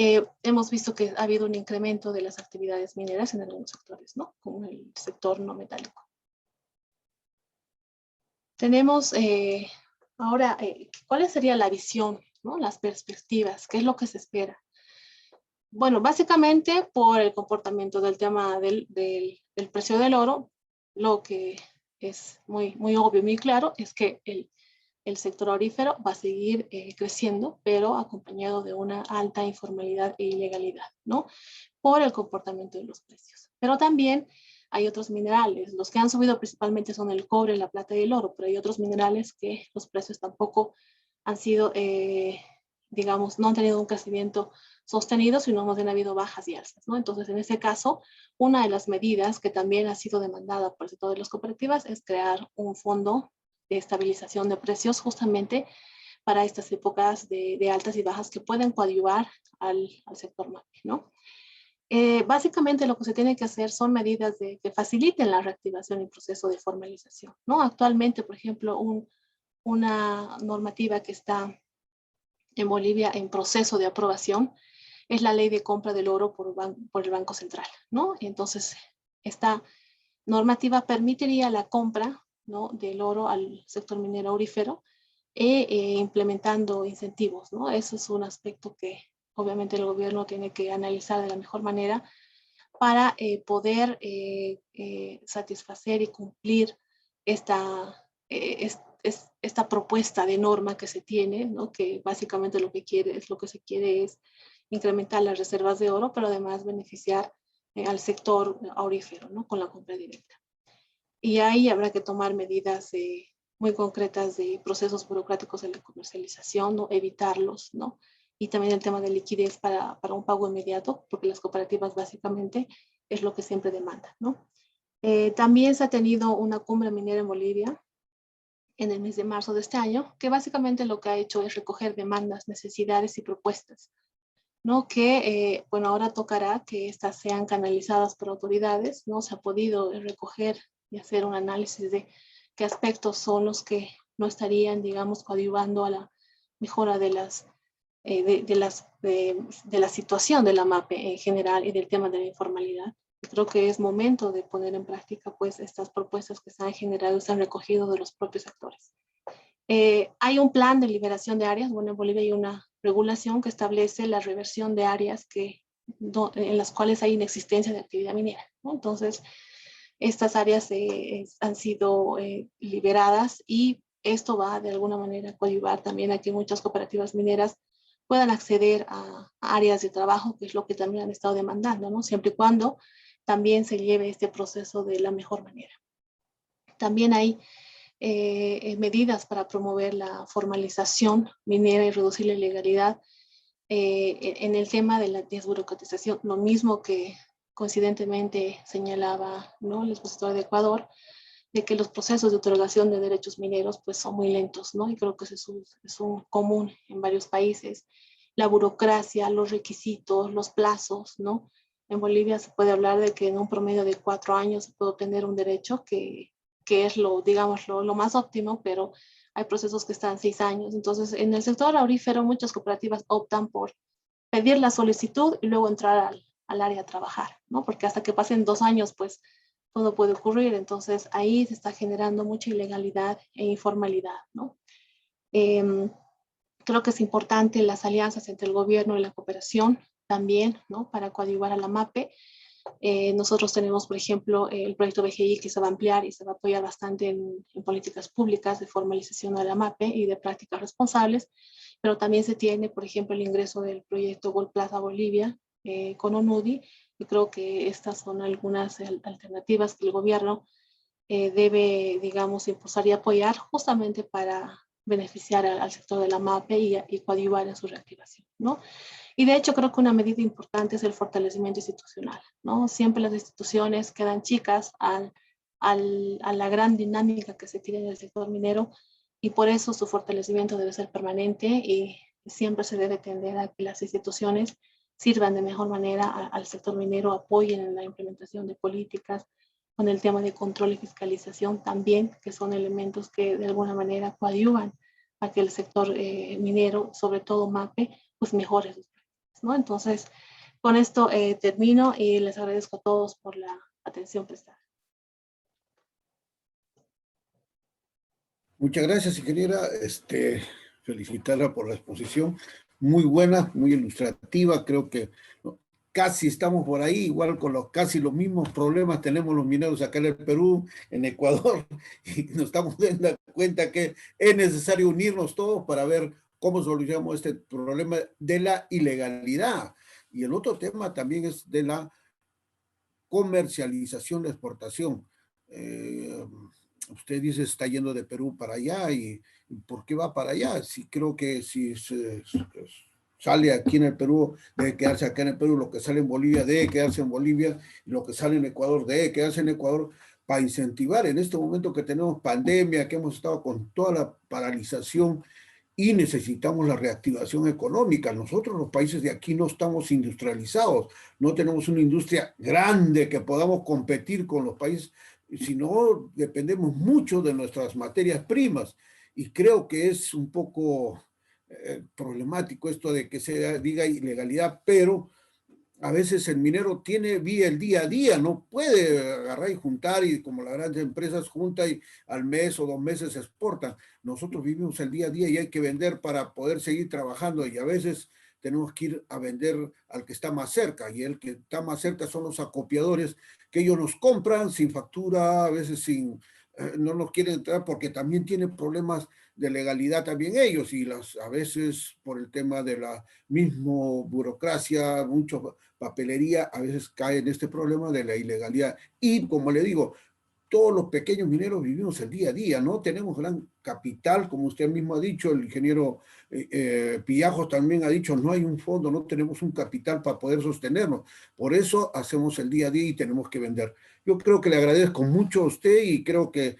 hemos visto que ha habido un incremento de las actividades mineras en algunos sectores, ¿no?, como el sector no metálico. Tenemos ahora, ¿cuál sería la visión ¿no? Las perspectivas, qué es lo que se espera. Bueno, básicamente por el comportamiento del tema del precio del oro, lo que es muy obvio, muy claro, es que el sector aurífero va a seguir creciendo, pero acompañado de una alta informalidad e ilegalidad, ¿no? Por el comportamiento de los precios. Pero también hay otros minerales. Los que han subido principalmente son el cobre, la plata y el oro, pero hay otros minerales que los precios tampoco han sido, digamos, no han tenido un crecimiento sostenido, sino más bien ha habido bajas y alzas, ¿no? Entonces, en ese caso, una de las medidas que también ha sido demandada por el sector de las cooperativas es crear un fondo de estabilización de precios justamente para estas épocas de altas y bajas que pueden coadyuvar al sector MAPE, ¿no? Básicamente lo que se tiene que hacer son medidas que faciliten la reactivación y proceso de formalización, ¿no? Actualmente, por ejemplo, una normativa que está en Bolivia en proceso de aprobación es la ley de compra del oro por el Banco Central, ¿no? Entonces, esta normativa permitiría la compra, ¿no?, del oro al sector minero aurífero implementando incentivos, ¿no? Eso es un aspecto que obviamente el gobierno tiene que analizar de la mejor manera para poder satisfacer y cumplir esta propuesta de norma que se tiene, ¿no? Que básicamente lo que se quiere es incrementar las reservas de oro, pero además beneficiar al sector aurífero, ¿no?, con la compra directa. Y ahí habrá que tomar medidas muy concretas de procesos burocráticos en la comercialización, ¿no?, evitarlos, ¿no? Y también el tema de liquidez para un pago inmediato, porque las cooperativas básicamente es lo que siempre demandan, ¿no? También se ha tenido una cumbre minera en Bolivia en el mes de marzo de este año, que básicamente lo que ha hecho es recoger demandas, necesidades y propuestas, ¿no? Que, bueno, ahora tocará que estas sean canalizadas por autoridades, ¿no? Se ha podido recoger y hacer un análisis de qué aspectos son los que no estarían, digamos, coadyuvando a la mejora de la situación de la MAPE en general y del tema de la informalidad. Y creo que es momento de poner en práctica, pues, estas propuestas que se han generado y se han recogido de los propios actores. Hay un plan de liberación de áreas. Bueno, en Bolivia hay una regulación que establece la reversión de áreas en las cuales hay inexistencia de actividad minera, ¿no? Entonces, estas áreas han sido liberadas y esto va de alguna manera a coadyuvar también a que muchas cooperativas mineras puedan acceder a áreas de trabajo, que es lo que también han estado demandando, ¿no? Siempre y cuando también se lleve este proceso de la mejor manera. También hay medidas para promover la formalización minera y reducir la ilegalidad en el tema de la desburocratización, lo mismo que coincidentemente señalaba, ¿no?, el expositor de Ecuador, de que los procesos de otorgación de derechos mineros pues son muy lentos, ¿no? Y creo que eso es un común en varios países. La burocracia, los requisitos, los plazos, ¿no? En Bolivia se puede hablar de que en un promedio de 4 años se puede obtener un derecho que es digamos, lo más óptimo, pero hay procesos que están 6 años. Entonces, en el sector aurífero, muchas cooperativas optan por pedir la solicitud y luego entrar al área a trabajar, ¿no? Porque hasta que pasen 2 años, pues, todo puede ocurrir. Entonces, ahí se está generando mucha ilegalidad e informalidad, ¿no? Creo que es importante las alianzas entre el gobierno y la cooperación también, ¿no?, para coadyuvar a la MAPE. Nosotros tenemos, por ejemplo, el proyecto BGI que se va a ampliar y se va a apoyar bastante en políticas públicas de formalización de la MAPE y de prácticas responsables, pero también se tiene, por ejemplo, el ingreso del proyecto Gold Plaza Bolivia con ONUDI, y creo que estas son algunas alternativas que el gobierno debe, digamos, impulsar y apoyar justamente para beneficiar al sector de la MAPE y coadyuvar en su reactivación, ¿no? Y de hecho creo que una medida importante es el fortalecimiento institucional, ¿no? Siempre las instituciones quedan chicas a la gran dinámica que se tiene en el sector minero y por eso su fortalecimiento debe ser permanente y siempre se debe tender a que las instituciones sirvan de mejor manera al sector minero, apoyen en la implementación de políticas con el tema de control y fiscalización también, que son elementos que de alguna manera coadyuvan a que el sector minero, sobre todo MAPE, pues mejore sus prácticas, ¿no? Entonces, con esto termino y les agradezco a todos por la atención prestada. Muchas gracias, ingeniera. felicitarla por la exposición, muy buena, muy ilustrativa, creo que casi estamos por ahí, igual con casi los mismos problemas tenemos los mineros acá en el Perú, en Ecuador, y nos estamos dando cuenta que es necesario unirnos todos para ver cómo solucionamos este problema de la ilegalidad. Y el otro tema también es de la comercialización, la exportación. Usted dice está yendo de Perú para allá, y ¿por qué va para allá? Sí, creo que si sale aquí en el Perú, debe quedarse acá en el Perú, lo que sale en Bolivia debe quedarse en Bolivia, y lo que sale en Ecuador debe quedarse en Ecuador, para incentivar en este momento que tenemos pandemia, que hemos estado con toda la paralización y necesitamos la reactivación económica. Nosotros los países de aquí no estamos industrializados, no tenemos una industria grande que podamos competir con los países, sino dependemos mucho de nuestras materias primas, y creo que es un poco problemático esto de que se diga ilegalidad, pero a veces el minero vive el día a día, no puede agarrar y juntar, y como las grandes empresas juntan y al mes o 2 meses exportan. Nosotros vivimos el día a día y hay que vender para poder seguir trabajando, y a veces tenemos que ir a vender al que está más cerca, y el que está más cerca son los acopiadores, que ellos nos compran sin factura, a veces no nos quieren entrar porque también tienen problemas de legalidad también ellos, y a veces por el tema de la misma burocracia, mucho papelería, a veces cae en este problema de la ilegalidad. Y como le digo, todos los pequeños mineros vivimos el día a día, no tenemos gran capital, como usted mismo ha dicho, el ingeniero Pillajos también ha dicho, no hay un fondo, no tenemos un capital para poder sostenernos, por eso hacemos el día a día y tenemos que vender. Yo creo que le agradezco mucho a usted, y creo que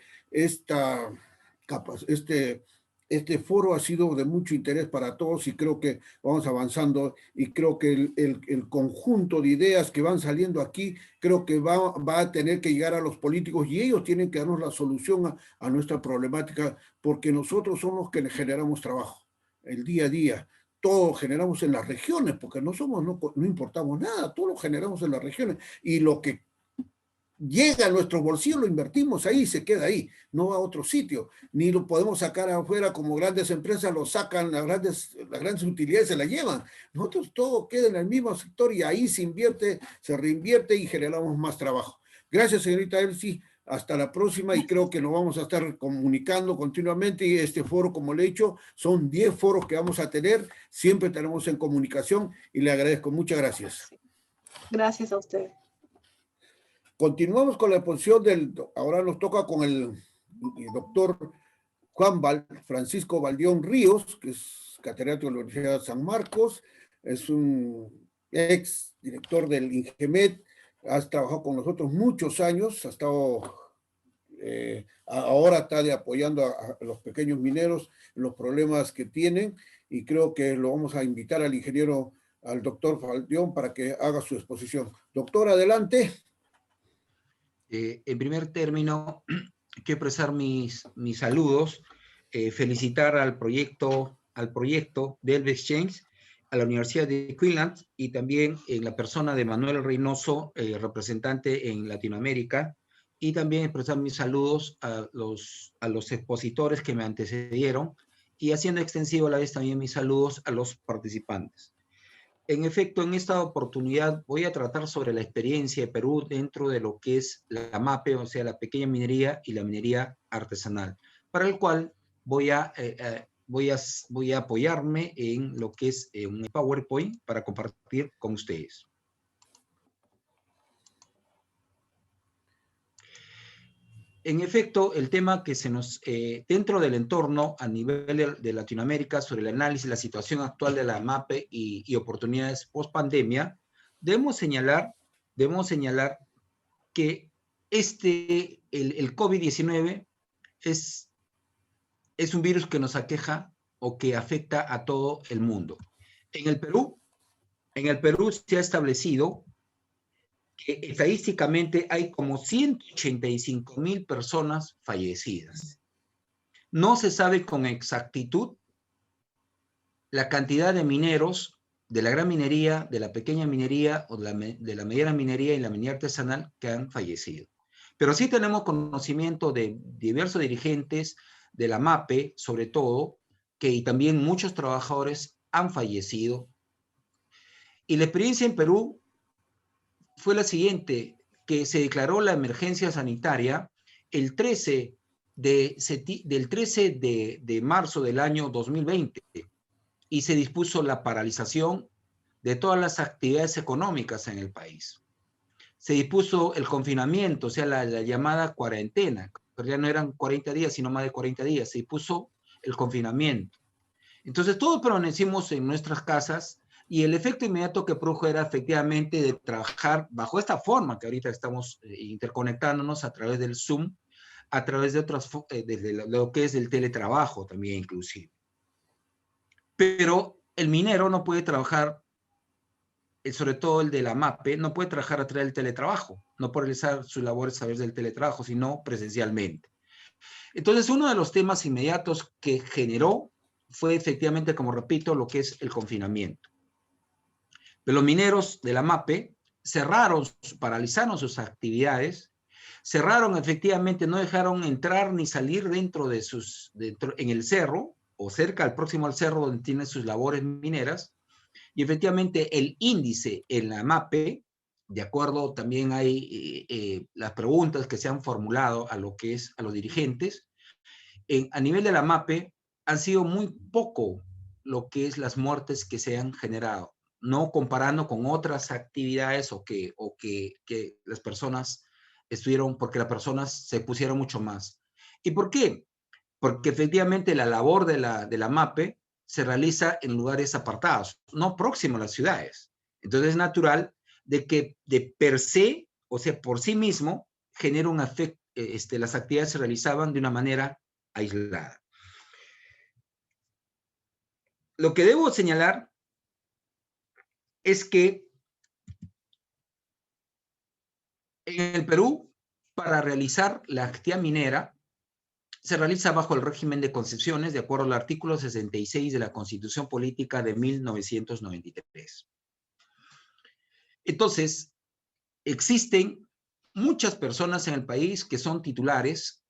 este foro ha sido de mucho interés para todos, y creo que vamos avanzando, y creo que el conjunto de ideas que van saliendo aquí, creo que va a tener que llegar a los políticos, y ellos tienen que darnos la solución a nuestra problemática, porque nosotros somos los que le generamos trabajo, el día a día. Todo generamos en las regiones, porque no importamos nada, todo lo generamos en las regiones, y lo que llega a nuestros bolsillos lo invertimos ahí, se queda ahí, no va a otro sitio, ni lo podemos sacar afuera como grandes empresas lo sacan, las grandes utilidades se la llevan. Nosotros todo queda en el mismo sector, y ahí se invierte, se reinvierte y generamos más trabajo. Gracias, señorita Elsie, hasta la próxima, y creo que nos vamos a estar comunicando continuamente, y este foro, como le he dicho, son 10 foros que vamos a tener, siempre tenemos en comunicación, y le agradezco, muchas gracias. Gracias a usted. Continuamos con la exposición ahora nos toca con el doctor Francisco Valdión Ríos, que es catedrático de la Universidad de San Marcos, es un ex director del INGEMET, ha trabajado con nosotros muchos años, ha estado, ahora está apoyando a los pequeños mineros en los problemas que tienen, y creo que lo vamos a invitar al doctor Valdión para que haga su exposición. Doctor, adelante. En primer término, quiero expresar mis saludos, felicitar al proyecto del Exchange, a la Universidad de Queensland, y también en la persona de Manuel Reynoso, representante en Latinoamérica, y también expresar mis saludos a los expositores que me antecedieron, y haciendo extensivo a la vez también mis saludos a los participantes. En efecto, en esta oportunidad voy a tratar sobre la experiencia de Perú dentro de lo que es la MAPE, o sea, la pequeña minería y la minería artesanal, para el cual voy a apoyarme en lo que es un PowerPoint para compartir con ustedes. En efecto, el tema que dentro del entorno a nivel de Latinoamérica sobre el análisis de la situación actual de la MAPE y oportunidades post pandemia, debemos señalar que el COVID-19 es un virus que nos aqueja o que afecta a todo el mundo. En el Perú se ha establecido que estadísticamente hay como 185,000 personas fallecidas. No se sabe con exactitud la cantidad de mineros de la gran minería, de la pequeña minería o de la mediana minería y la minería artesanal que han fallecido. Pero sí tenemos conocimiento de diversos dirigentes de la MAPE, sobre todo, y también muchos trabajadores han fallecido. Y la experiencia en Perú fue la siguiente, que se declaró la emergencia sanitaria el 13 de marzo del año 2020 y se dispuso la paralización de todas las actividades económicas en el país. Se dispuso el confinamiento, o sea, la llamada cuarentena, pero ya no eran 40 días, sino más de 40 días. Se dispuso el confinamiento. Entonces, todos permanecimos en nuestras casas y el efecto inmediato que produjo era efectivamente de trabajar bajo esta forma que ahorita estamos interconectándonos a través del Zoom, a través de otras, desde lo que es el teletrabajo también inclusive. Pero el minero no puede trabajar, sobre todo el de la MAPE, no puede trabajar a través del teletrabajo, no puede realizar sus labores a través del teletrabajo, sino presencialmente. Entonces, uno de los temas inmediatos que generó fue efectivamente, como repito, lo que es el confinamiento. Pero los mineros de la MAPE cerraron, paralizaron sus actividades, cerraron efectivamente, no dejaron entrar ni salir dentro en el cerro, o cerca al próximo al cerro donde tienen sus labores mineras, y efectivamente el índice en la MAPE, de acuerdo, también hay las preguntas que se han formulado a lo que es a los dirigentes, a nivel de la MAPE han sido muy poco lo que es las muertes que se han generado, no comparando con otras actividades o que las personas estuvieron, porque las personas se pusieron mucho más. ¿Y por qué? Porque efectivamente la labor de la MAPE se realiza en lugares apartados, no próximos a las ciudades. Entonces es natural de que de per se, o sea, por sí mismo, genera un efecto, las actividades se realizaban de una manera aislada. Lo que debo señalar es que en el Perú, para realizar la actividad minera, se realiza bajo el régimen de concesiones de acuerdo al artículo 66 de la Constitución Política de 1993. Entonces, existen muchas personas en el país que son titulares,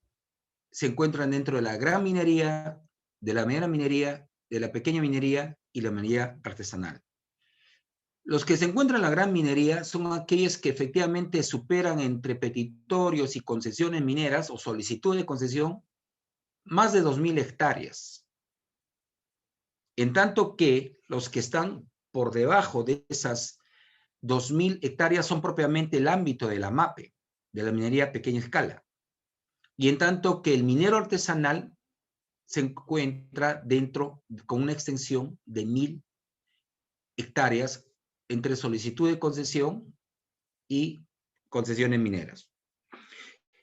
se encuentran dentro de la gran minería, de la mediana minería, de la pequeña minería y la minería artesanal. Los que se encuentran en la gran minería son aquellos que efectivamente superan entre petitorios y concesiones mineras o solicitud de concesión más de 2.000 hectáreas. En tanto que los que están por debajo de esas 2.000 hectáreas son propiamente el ámbito de la MAPE, de la minería a pequeña escala. Y en tanto que el minero artesanal se encuentra dentro con una extensión de 1.000 hectáreas entre solicitud de concesión y concesiones mineras.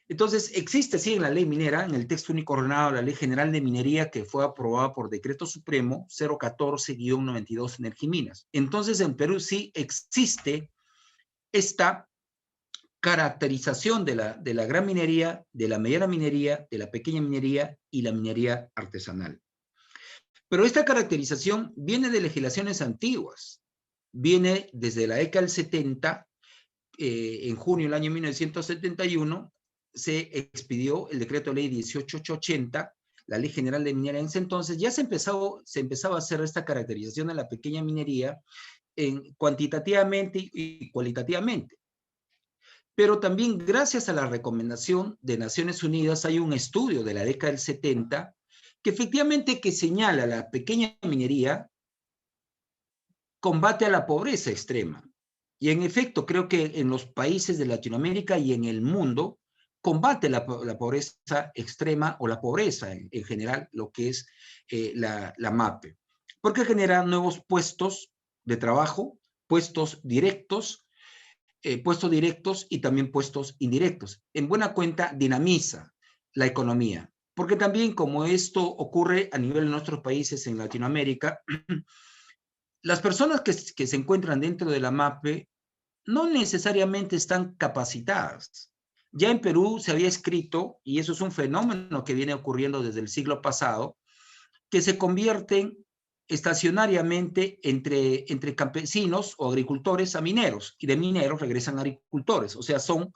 Entonces, existe, sí, en la ley minera, en el texto único ordenado de la Ley General de Minería, que fue aprobada por Decreto Supremo 014-92 Energiminas. Entonces, en Perú sí existe esta caracterización de la gran minería, de la mediana minería, de la pequeña minería y la minería artesanal. Pero esta caracterización viene de legislaciones antiguas, viene desde la década del 70, en junio del año 1971, se expidió el decreto ley 18880, la Ley General de Minería. En ese entonces ya se empezaba a hacer esta caracterización de la pequeña minería cuantitativamente y cualitativamente. Pero también gracias a la recomendación de Naciones Unidas hay un estudio de la década del 70 que efectivamente que señala la pequeña minería combate a la pobreza extrema. Y en efecto, creo que en los países de Latinoamérica y en el mundo combate la pobreza extrema o la pobreza en general, lo que es la MAPE. Porque genera nuevos puestos de trabajo, puestos directos y también puestos indirectos. En buena cuenta, dinamiza la economía. Porque también como esto ocurre a nivel de nuestros países en Latinoamérica, las personas que se encuentran dentro de la MAPE no necesariamente están capacitadas. Ya en Perú se había escrito, y eso es un fenómeno que viene ocurriendo desde el siglo pasado, que se convierten estacionariamente entre campesinos o agricultores a mineros, y de mineros regresan a agricultores. O sea, son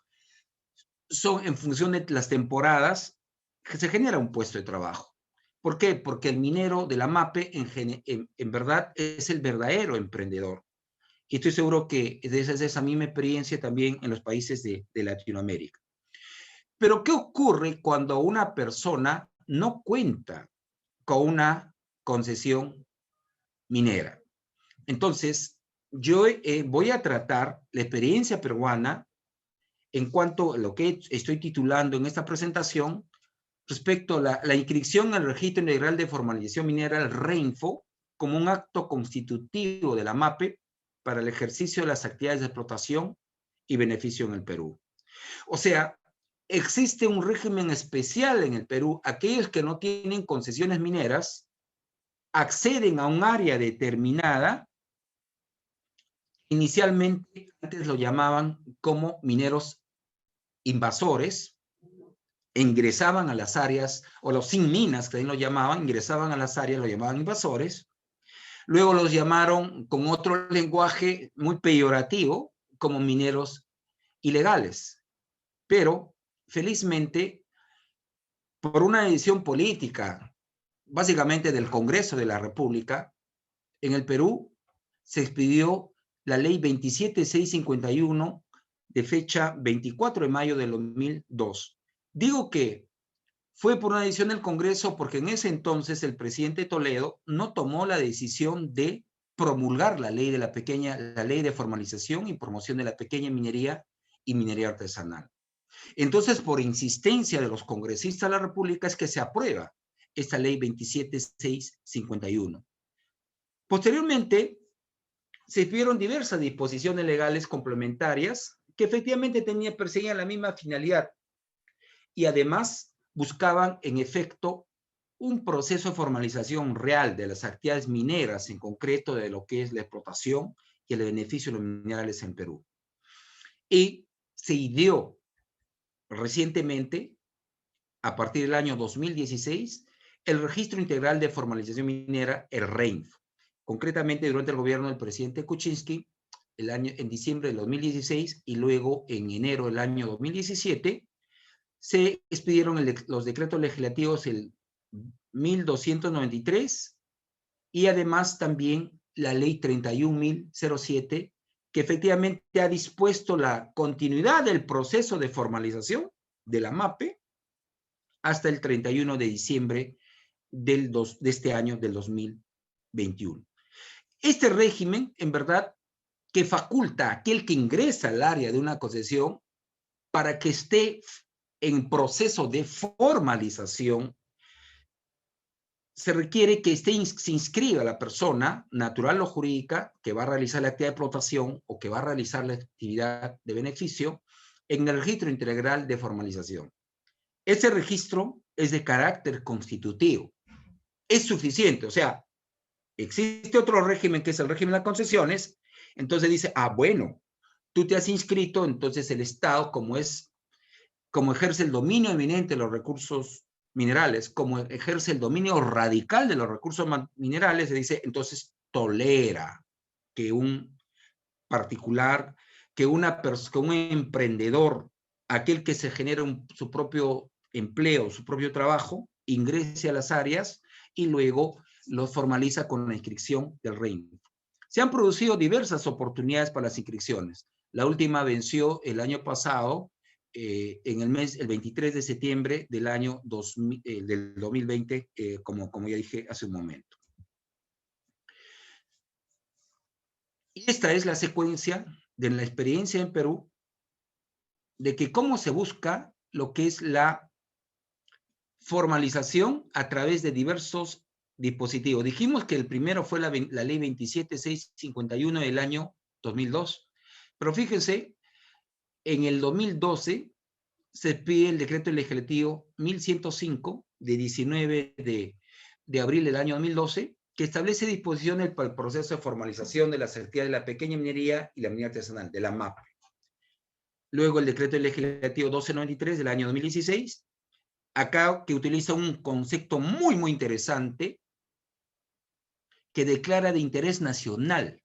en función de las temporadas que se genera un puesto de trabajo. ¿Por qué? Porque el minero de la MAPE en verdad es el verdadero emprendedor. Y estoy seguro que esa es esa misma experiencia también en los países de Latinoamérica. Pero ¿qué ocurre cuando una persona no cuenta con una concesión minera? Entonces, yo voy a tratar la experiencia peruana en cuanto a lo que estoy titulando en esta presentación respecto a la inscripción al Registro Integral de Formalización Minera, el REINFO, como un acto constitutivo de la MAPE para el ejercicio de las actividades de explotación y beneficio en el Perú. O sea, existe un régimen especial en el Perú. Aquellos que no tienen concesiones mineras acceden a un área determinada. Inicialmente, antes lo llamaban como mineros invasores, ingresaban a las áreas, o los sin minas, que también lo llamaban, ingresaban a las áreas, lo llamaban invasores. Luego los llamaron con otro lenguaje muy peyorativo, como mineros ilegales. Pero, felizmente, por una decisión política, básicamente del Congreso de la República, en el Perú se expidió la ley 27651 de fecha 24 de mayo del 2002. Digo que fue por una decisión del Congreso porque en ese entonces el presidente Toledo no tomó la decisión de promulgar la ley de formalización y promoción de la pequeña minería y minería artesanal. Entonces, por insistencia de los congresistas de la República es que se aprueba esta ley 27651. Posteriormente, se vieron diversas disposiciones legales complementarias que efectivamente perseguían la misma finalidad y además buscaban, en efecto, un proceso de formalización real de las actividades mineras, en concreto de lo que es la explotación y el beneficio de los minerales en Perú. Y se ideó recientemente, a partir del año 2016, el Registro Integral de Formalización Minera, el REINF. Concretamente, durante el gobierno del presidente Kuczynski, en diciembre del 2016 y luego en enero del año 2017, se expidieron los decretos legislativos el 1293 y además también la ley 31.007, que efectivamente ha dispuesto la continuidad del proceso de formalización de la MAPE hasta el 31 de diciembre de este año, del 2021. Este régimen, en verdad, que faculta a aquel que ingresa al área de una concesión para que esté en proceso de formalización, se requiere que se inscriba la persona, natural o jurídica, que va a realizar la actividad de explotación o que va a realizar la actividad de beneficio en el Registro Integral de Formalización. Ese registro es de carácter constitutivo. Es suficiente, o sea, existe otro régimen que es el régimen de las concesiones, entonces dice, bueno, tú te has inscrito, entonces el Estado, como ejerce el dominio eminente de los recursos minerales, como ejerce el dominio radical de los recursos minerales, se dice, entonces tolera que un particular, que un emprendedor, aquel que se genera su propio empleo, su propio trabajo, ingrese a las áreas y luego lo formaliza con la inscripción del REINFO. Se han producido diversas oportunidades para las inscripciones. La última venció el año pasado, el 23 de septiembre del año del 2020, como ya dije hace un momento. Y esta es la secuencia de la experiencia en Perú, de que cómo se busca lo que es la formalización a través de diversos dispositivos. Dijimos que el primero fue la ley 27651 del año 2002, pero fíjense, en el 2012 se pide el decreto legislativo 1105 de 19 de abril del año 2012, que establece disposiciones para el proceso de formalización de las actividades de la pequeña minería y la minería artesanal, de la MAPE. Luego el decreto legislativo 1293 del año 2016, acá que utiliza un concepto muy, muy interesante, que declara de interés nacional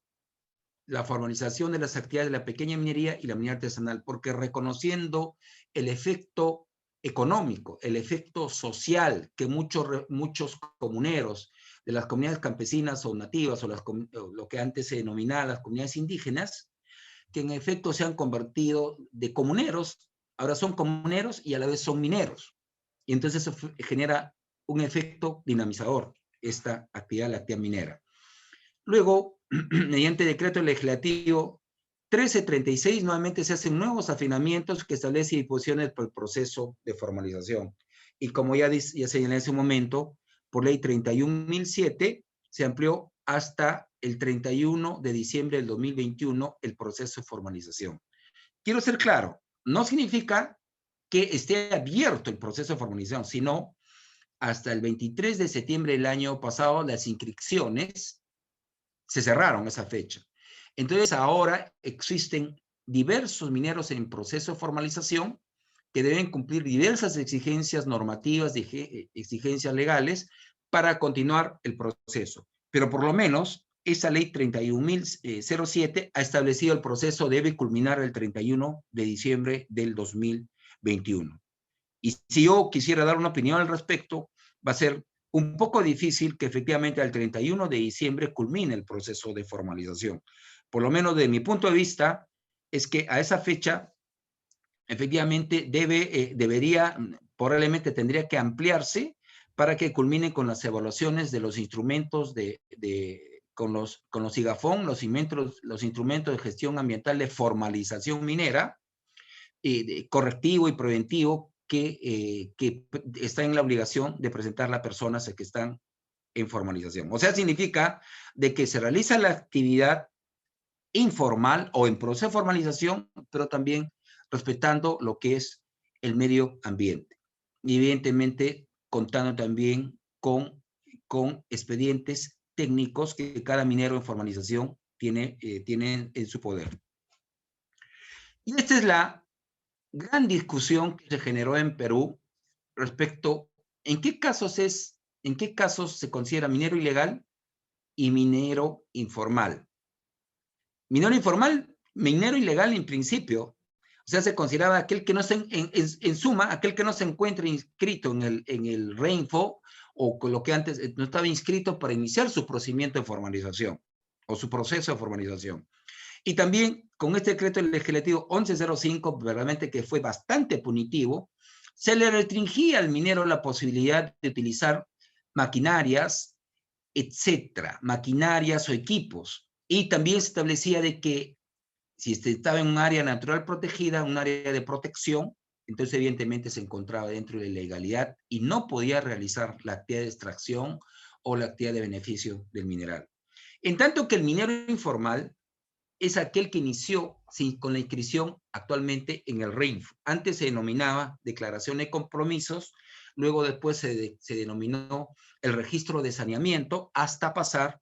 la formalización de las actividades de la pequeña minería y la minería artesanal, porque reconociendo el efecto económico, el efecto social que muchos comuneros de las comunidades campesinas o nativas o lo que antes se denominaba las comunidades indígenas, que en efecto se han convertido de comuneros, ahora son comuneros y a la vez son mineros. Y entonces eso genera un efecto dinamizador, esta actividad, la actividad minera. Luego, mediante decreto legislativo 1336, nuevamente se hacen nuevos afinamientos que establecen disposiciones para el proceso de formalización. Y como ya señalé hace un momento, por ley 31.007 se amplió hasta el 31 de diciembre del 2021 el proceso de formalización. Quiero ser claro, no significa que esté abierto el proceso de formalización, sino hasta el 23 de septiembre del año pasado las inscripciones se cerraron esa fecha. Entonces ahora existen diversos mineros en proceso de formalización que deben cumplir diversas exigencias normativas, exigencias legales para continuar el proceso. Pero por lo menos esa ley 31.007 ha establecido el proceso debe culminar el 31 de diciembre del 2021. Y si yo quisiera dar una opinión al respecto, va a ser un poco difícil que efectivamente al 31 de diciembre culmine el proceso de formalización. Por lo menos de mi punto de vista, es que a esa fecha, efectivamente, probablemente tendría que ampliarse para que culmine con las evaluaciones de los instrumentos con los IGAFON, los instrumentos de gestión ambiental de formalización minera, correctivo y preventivo, que está en la obligación de presentar las personas que están en formalización. O sea, significa de que se realiza la actividad informal o en proceso de formalización, pero también respetando lo que es el medio ambiente. Y evidentemente contando también con expedientes técnicos que cada minero en formalización tiene en su poder. Y esta es la gran discusión que se generó en Perú respecto en qué casos se considera minero ilegal y minero informal. Minero ilegal en principio, o sea, se consideraba aquel que no se, en suma, aquel que no se encuentre inscrito en el REINFO o con lo que antes no estaba inscrito para iniciar su procedimiento de formalización o su proceso de formalización. Y también con este decreto legislativo 1105, verdaderamente que fue bastante punitivo, se le restringía al minero la posibilidad de utilizar maquinarias, etcétera, maquinarias o equipos. Y también se establecía de que si estaba en un área natural protegida, un área de protección, entonces evidentemente se encontraba dentro de la ilegalidad y no podía realizar la actividad de extracción o la actividad de beneficio del mineral. En tanto que el minero informal es aquel que inició con la inscripción actualmente en el REINFO. Antes se denominaba declaración de compromisos, luego después se denominó el registro de saneamiento, hasta pasar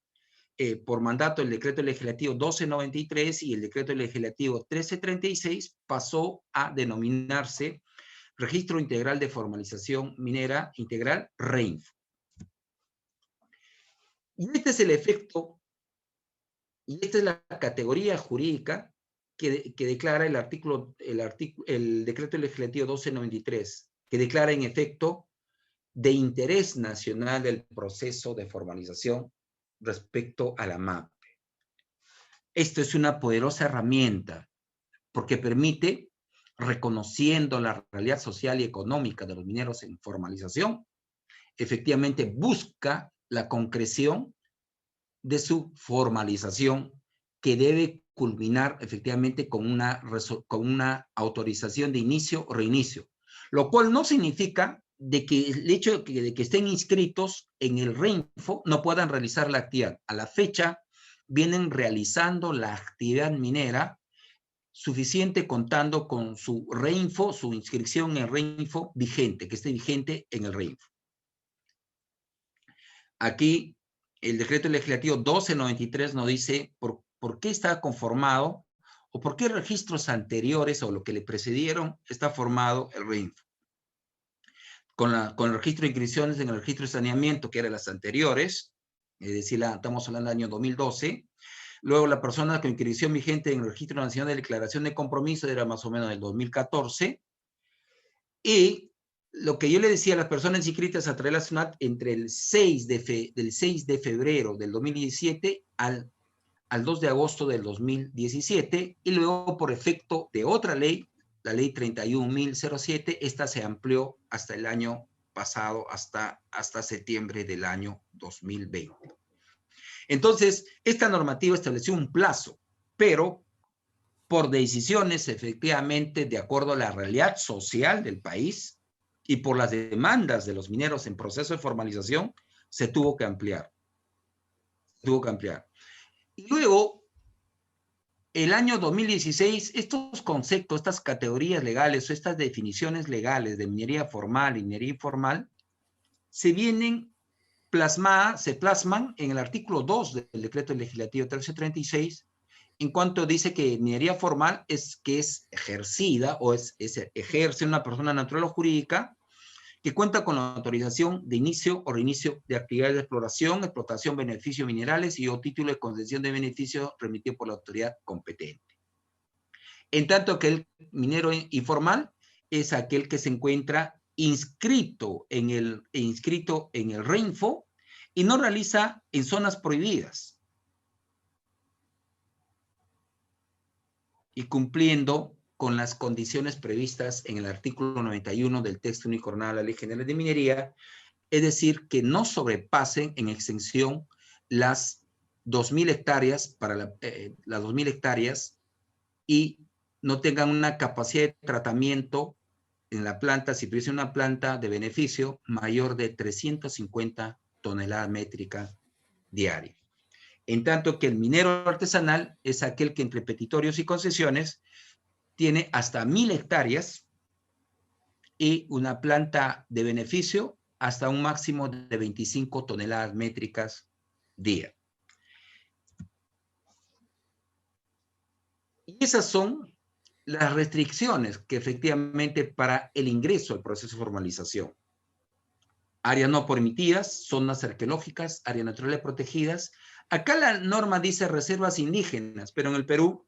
por mandato del decreto legislativo 1293 y el decreto legislativo 1336, pasó a denominarse Registro Integral de Formalización Minera Integral, REINFO. Y este es el efecto, y esta es la categoría jurídica que declara el decreto legislativo 1293, que declara en efecto de interés nacional el proceso de formalización respecto a la MAPE. Esto es una poderosa herramienta porque permite, reconociendo la realidad social y económica de los mineros en formalización, efectivamente busca la concreción de su formalización, que debe culminar efectivamente con una autorización de inicio o reinicio, lo cual no significa de que el hecho de que estén inscritos en el REINFO no puedan realizar la actividad. A la fecha vienen realizando la actividad minera suficiente contando con su REINFO, su inscripción en el REINFO vigente, que esté vigente en el REINFO. Aquí el decreto legislativo 1293 nos dice por qué está conformado o por qué registros anteriores o lo que le precedieron está formado el REINFO. Con el registro de inscripciones en el registro de saneamiento, que eran las anteriores, es decir, estamos hablando del año 2012. Luego la persona con inscripción vigente en el Registro Nacional de Declaración de Compromiso era más o menos del 2014. Y lo que yo le decía a las personas inscritas a través de la SUNAT entre el 6 de febrero del 2017 al 2 de agosto del 2017, y luego por efecto de otra ley, la ley 31.007, esta se amplió hasta el año pasado, hasta septiembre del año 2020. Entonces, esta normativa estableció un plazo, pero por decisiones efectivamente de acuerdo a la realidad social del país y por las demandas de los mineros en proceso de formalización, se tuvo que ampliar. Y luego, el año 2016, estos conceptos, estas categorías legales o estas definiciones legales de minería formal y minería informal se plasman en el artículo 2 del decreto legislativo 1336, en cuanto dice que minería formal es ejercida o ejerce una persona natural o jurídica que cuenta con la autorización de inicio o reinicio de actividades de exploración, explotación, beneficios minerales y o título de concesión de beneficio remitido por la autoridad competente. En tanto que el minero informal es aquel que se encuentra inscrito en el REINFO y no realiza en zonas prohibidas y cumpliendo con las condiciones previstas en el artículo 91 del texto unicornal de la Ley General de Minería, es decir, que no sobrepasen en extensión las 2.000 hectáreas las 2.000 hectáreas y no tengan una capacidad de tratamiento en la planta, si tuviese una planta de beneficio mayor de 350 toneladas métricas diarias. En tanto que el minero artesanal es aquel que entre petitorios y concesiones tiene hasta 1.000 hectáreas y una planta de beneficio hasta un máximo de 25 toneladas métricas día. Y esas son las restricciones que efectivamente para el ingreso al proceso de formalización. Áreas no permitidas, zonas arqueológicas, áreas naturales protegidas. Acá la norma dice reservas indígenas, pero en el Perú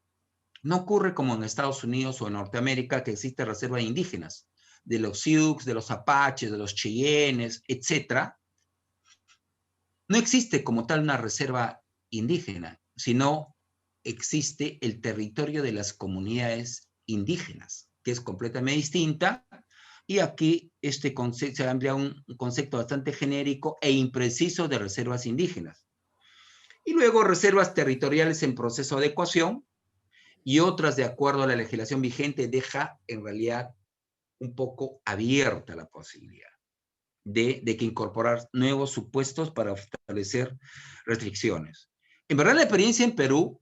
no ocurre como en Estados Unidos o en Norteamérica, que existen reservas indígenas, de los Sioux, de los Apaches, de los Cheyennes, etc. No existe como tal una reserva indígena, sino existe el territorio de las comunidades indígenas, que es completamente distinta, y aquí este concepto se ha ampliado un concepto bastante genérico e impreciso de reservas indígenas. Y luego reservas territoriales en proceso de adecuación, y otras, de acuerdo a la legislación vigente, deja en realidad un poco abierta la posibilidad de que incorporar nuevos supuestos para establecer restricciones. En verdad, la experiencia en Perú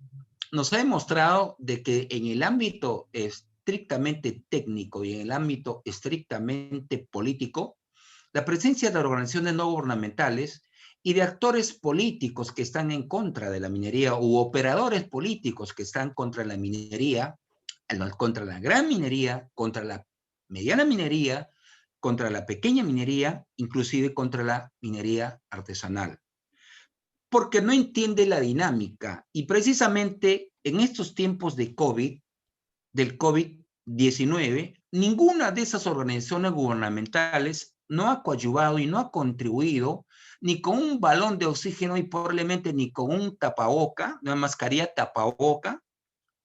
nos ha demostrado de que en el ámbito estrictamente técnico y en el ámbito estrictamente político, la presencia de organizaciones no gubernamentales y de actores políticos que están en contra de la minería u operadores políticos que están contra la minería, contra la gran minería, contra la mediana minería, contra la pequeña minería, inclusive contra la minería artesanal. Porque no entiende la dinámica y precisamente en estos tiempos de del COVID-19, ninguna de esas organizaciones gubernamentales no ha coadyuvado y no ha contribuido ni con un balón de oxígeno y probablemente ni con un tapaboca, una mascarilla tapaboca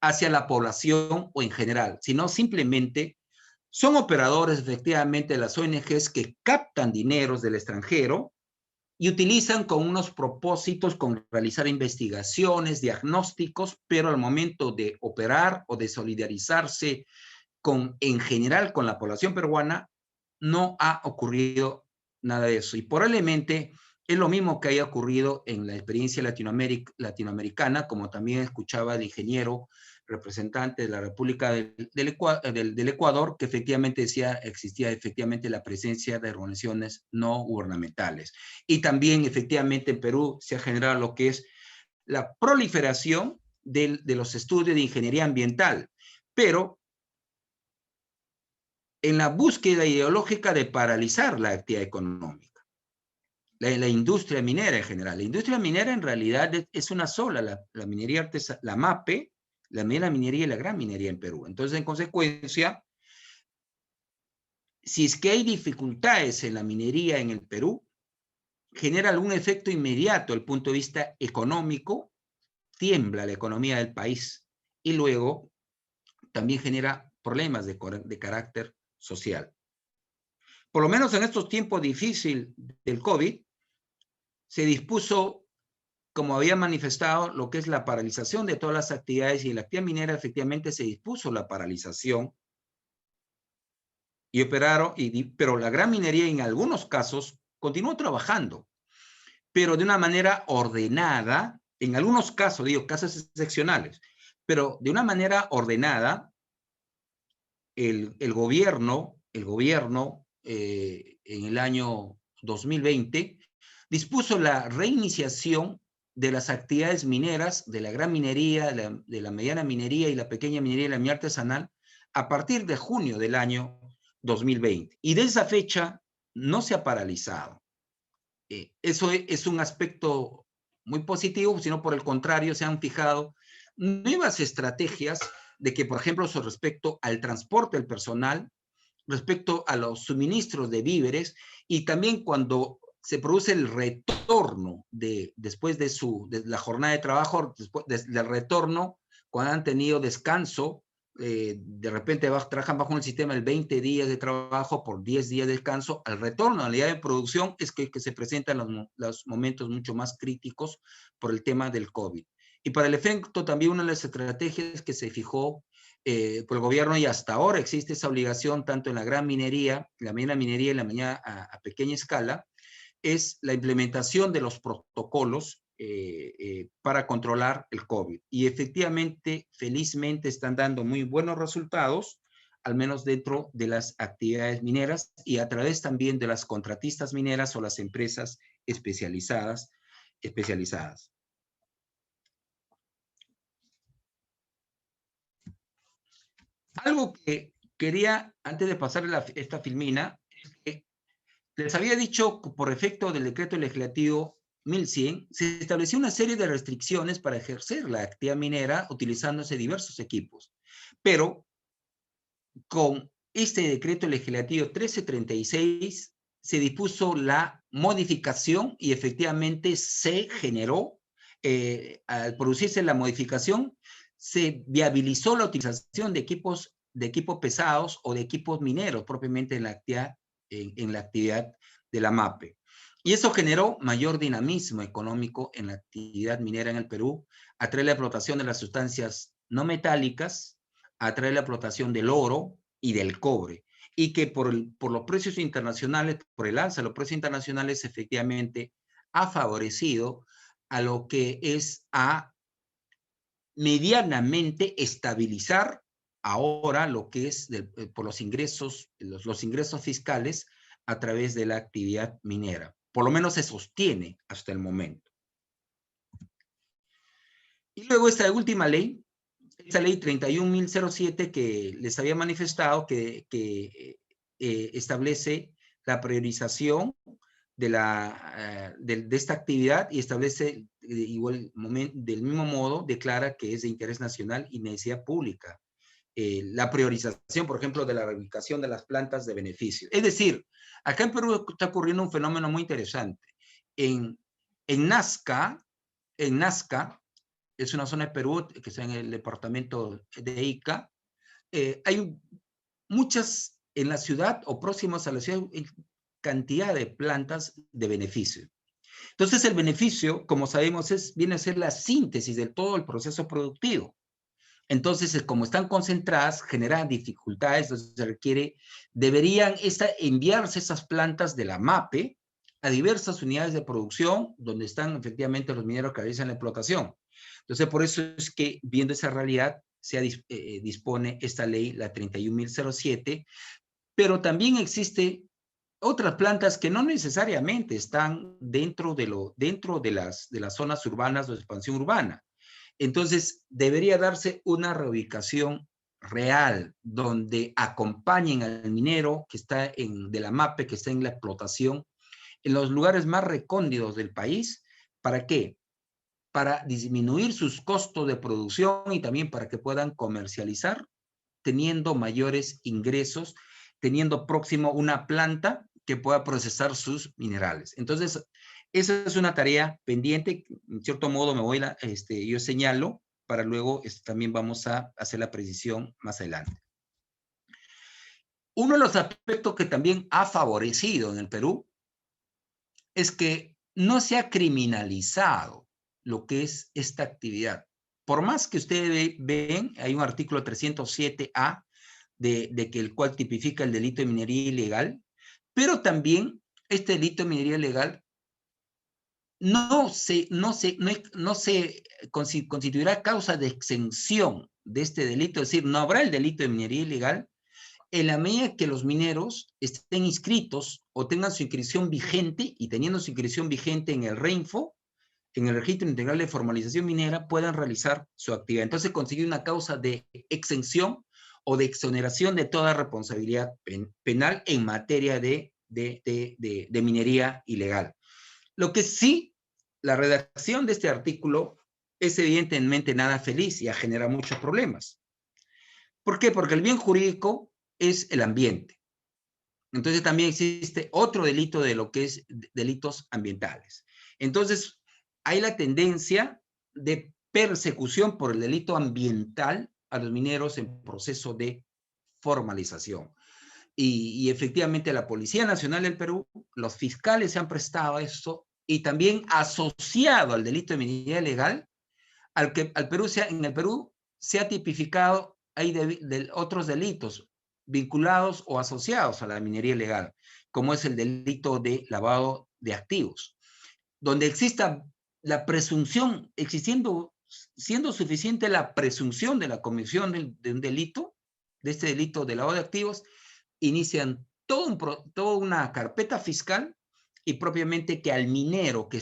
hacia la población o en general, sino simplemente son operadores efectivamente de las ONGs que captan dineros del extranjero y utilizan con unos propósitos, con realizar investigaciones, diagnósticos, pero al momento de operar o de solidarizarse en general con la población peruana, no ha ocurrido nada de eso. Y probablemente es lo mismo que haya ocurrido en la experiencia latinoamericana, como también escuchaba el ingeniero representante de la República del Ecuador, que efectivamente existía efectivamente la presencia de organizaciones no gubernamentales. Y también efectivamente en Perú se ha generado lo que es la proliferación de los estudios de ingeniería ambiental, pero en la búsqueda ideológica de paralizar la actividad económica. La industria minera en general. La industria minera en realidad es una sola, la minería artesanal, la MAPE, la minería y la gran minería en Perú. Entonces, en consecuencia, si es que hay dificultades en la minería en el Perú, genera algún efecto inmediato desde el punto de vista económico, tiembla la economía del país y luego también genera problemas de carácter social. Por lo menos en estos tiempos difíciles del COVID, se dispuso, como había manifestado, lo que es la paralización de todas las actividades, y en la actividad minera efectivamente se dispuso la paralización y operaron, pero la gran minería en algunos casos continuó trabajando, pero de una manera ordenada, en algunos casos, digo, casos excepcionales, pero de una manera ordenada. El gobierno en el año 2020 dispuso la reiniciación de las actividades mineras, de la gran minería, de la mediana minería y la pequeña minería y la minería artesanal, a partir de junio del año 2020. Y de esa fecha no se ha paralizado. Eso es un aspecto muy positivo, sino por el contrario, se han fijado nuevas estrategias de que, por ejemplo, con respecto al transporte del personal, respecto a los suministros de víveres, y también cuando se produce el retorno después de la jornada de trabajo, después del retorno, cuando han tenido descanso, de repente trabajan bajo un sistema de 20 días de trabajo por 10 días de descanso, al retorno a la unidad de producción es que se presentan los momentos mucho más críticos por el tema del COVID. Y para el efecto también una de las estrategias que se fijó por el gobierno, y hasta ahora existe esa obligación tanto en la gran minería, la mediana minería y la minería a pequeña escala, es la implementación de los protocolos para controlar el COVID. Y efectivamente, felizmente, están dando muy buenos resultados, al menos dentro de las actividades mineras y a través también de las contratistas mineras o las empresas especializadas. Algo que quería, antes de pasar esta filmina, es que les había dicho que por efecto del decreto legislativo 1100, se estableció una serie de restricciones para ejercer la actividad minera utilizándose diversos equipos. Pero con este decreto legislativo 1336 se dispuso la modificación y efectivamente se generó, al producirse la modificación, se viabilizó la utilización de equipos pesados o de equipos mineros propiamente en la actividad de la MAPE. Y eso generó mayor dinamismo económico en la actividad minera en el Perú, a través de la explotación de las sustancias no metálicas, a través de la explotación del oro y del cobre, y que por los precios internacionales, por el alza de los precios internacionales, efectivamente ha favorecido a lo que es a medianamente estabilizar ahora lo que es por los ingresos fiscales a través de la actividad minera. Por lo menos se sostiene hasta el momento. Y luego esta última ley, esta ley 31.007 que les había manifestado, que establece la priorización de esta actividad y establece del mismo modo, declara que es de interés nacional y necesidad pública. La priorización, por ejemplo, de la reubicación de las plantas de beneficio. Es decir, acá en Perú está ocurriendo un fenómeno muy interesante. En Nazca, es una zona de Perú que está en el departamento de Ica, hay muchas en la ciudad o próximas a la ciudad, cantidad de plantas de beneficio. Entonces el beneficio, como sabemos, viene a ser la síntesis de todo el proceso productivo. Entonces, como están concentradas, generan dificultades, entonces se requiere, deberían enviarse esas plantas de la MAPE a diversas unidades de producción donde están efectivamente los mineros que realizan la explotación. Entonces, por eso es que, viendo esa realidad, se dispone esta ley, la 31.007, pero también existe otras plantas que no necesariamente están dentro de las zonas urbanas o de expansión urbana. Entonces, debería darse una reubicación real, donde acompañen al minero que está de la MAPE, que está en la explotación, en los lugares más recónditos del país. ¿Para qué? Para disminuir sus costos de producción y también para que puedan comercializar teniendo mayores ingresos, teniendo próximo una planta que pueda procesar sus minerales. Entonces, esa es una tarea pendiente. En cierto modo, yo señalo, para luego también vamos a hacer la precisión más adelante. Uno de los aspectos que también ha favorecido en el Perú es que no se ha criminalizado lo que es esta actividad. Por más que ustedes ven, hay un artículo 307A de que el cual tipifica el delito de minería ilegal, pero también este delito de minería ilegal no se constituirá causa de exención de este delito, es decir, no habrá el delito de minería ilegal en la medida que los mineros estén inscritos o tengan su inscripción vigente, y teniendo su inscripción vigente en el REINFO, en el Registro Integral de Formalización Minera, puedan realizar su actividad. Entonces, conseguir una causa de exención o de exoneración de toda responsabilidad penal en materia de minería ilegal. Lo que sí, la redacción de este artículo es evidentemente nada feliz y genera muchos problemas. ¿Por qué? Porque el bien jurídico es el ambiente. Entonces también existe otro delito de lo que es delitos ambientales. Entonces hay la tendencia de persecución por el delito ambiental a los mineros en proceso de formalización. Y efectivamente la Policía Nacional del Perú, los fiscales se han prestado a eso, y también asociado al delito de minería ilegal, en el Perú se ha tipificado, hay otros delitos vinculados o asociados a la minería ilegal, como es el delito de lavado de activos, donde exista la presunción, siendo suficiente la presunción de la comisión de un delito, de este delito de lavado de activos, inician toda una carpeta fiscal, y propiamente que al minero que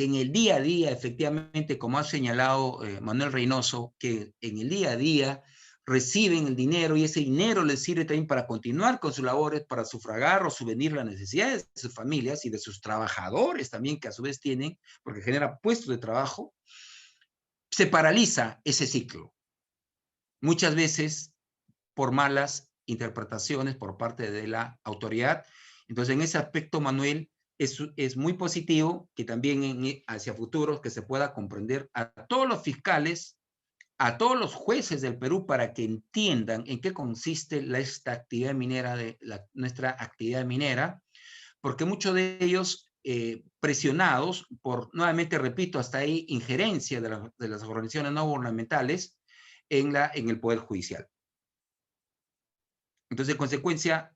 en el día a día, efectivamente, como ha señalado Manuel Reynoso, que en el día a día reciben el dinero, y ese dinero les sirve también para continuar con sus labores, para sufragar o subvenir las necesidades de sus familias y de sus trabajadores también, que a su vez tienen, porque genera puestos de trabajo, se paraliza ese ciclo. Muchas veces por malas interpretaciones por parte de la autoridad. Entonces, en ese aspecto, Manuel, es muy positivo que también hacia futuros que se pueda comprender a todos los fiscales, a todos los jueces del Perú, para que entiendan en qué consiste esta actividad minera, nuestra actividad minera, porque muchos de ellos, presionados por, nuevamente repito, hasta ahí, injerencia de las organizaciones no gubernamentales en el Poder Judicial. Entonces, en consecuencia,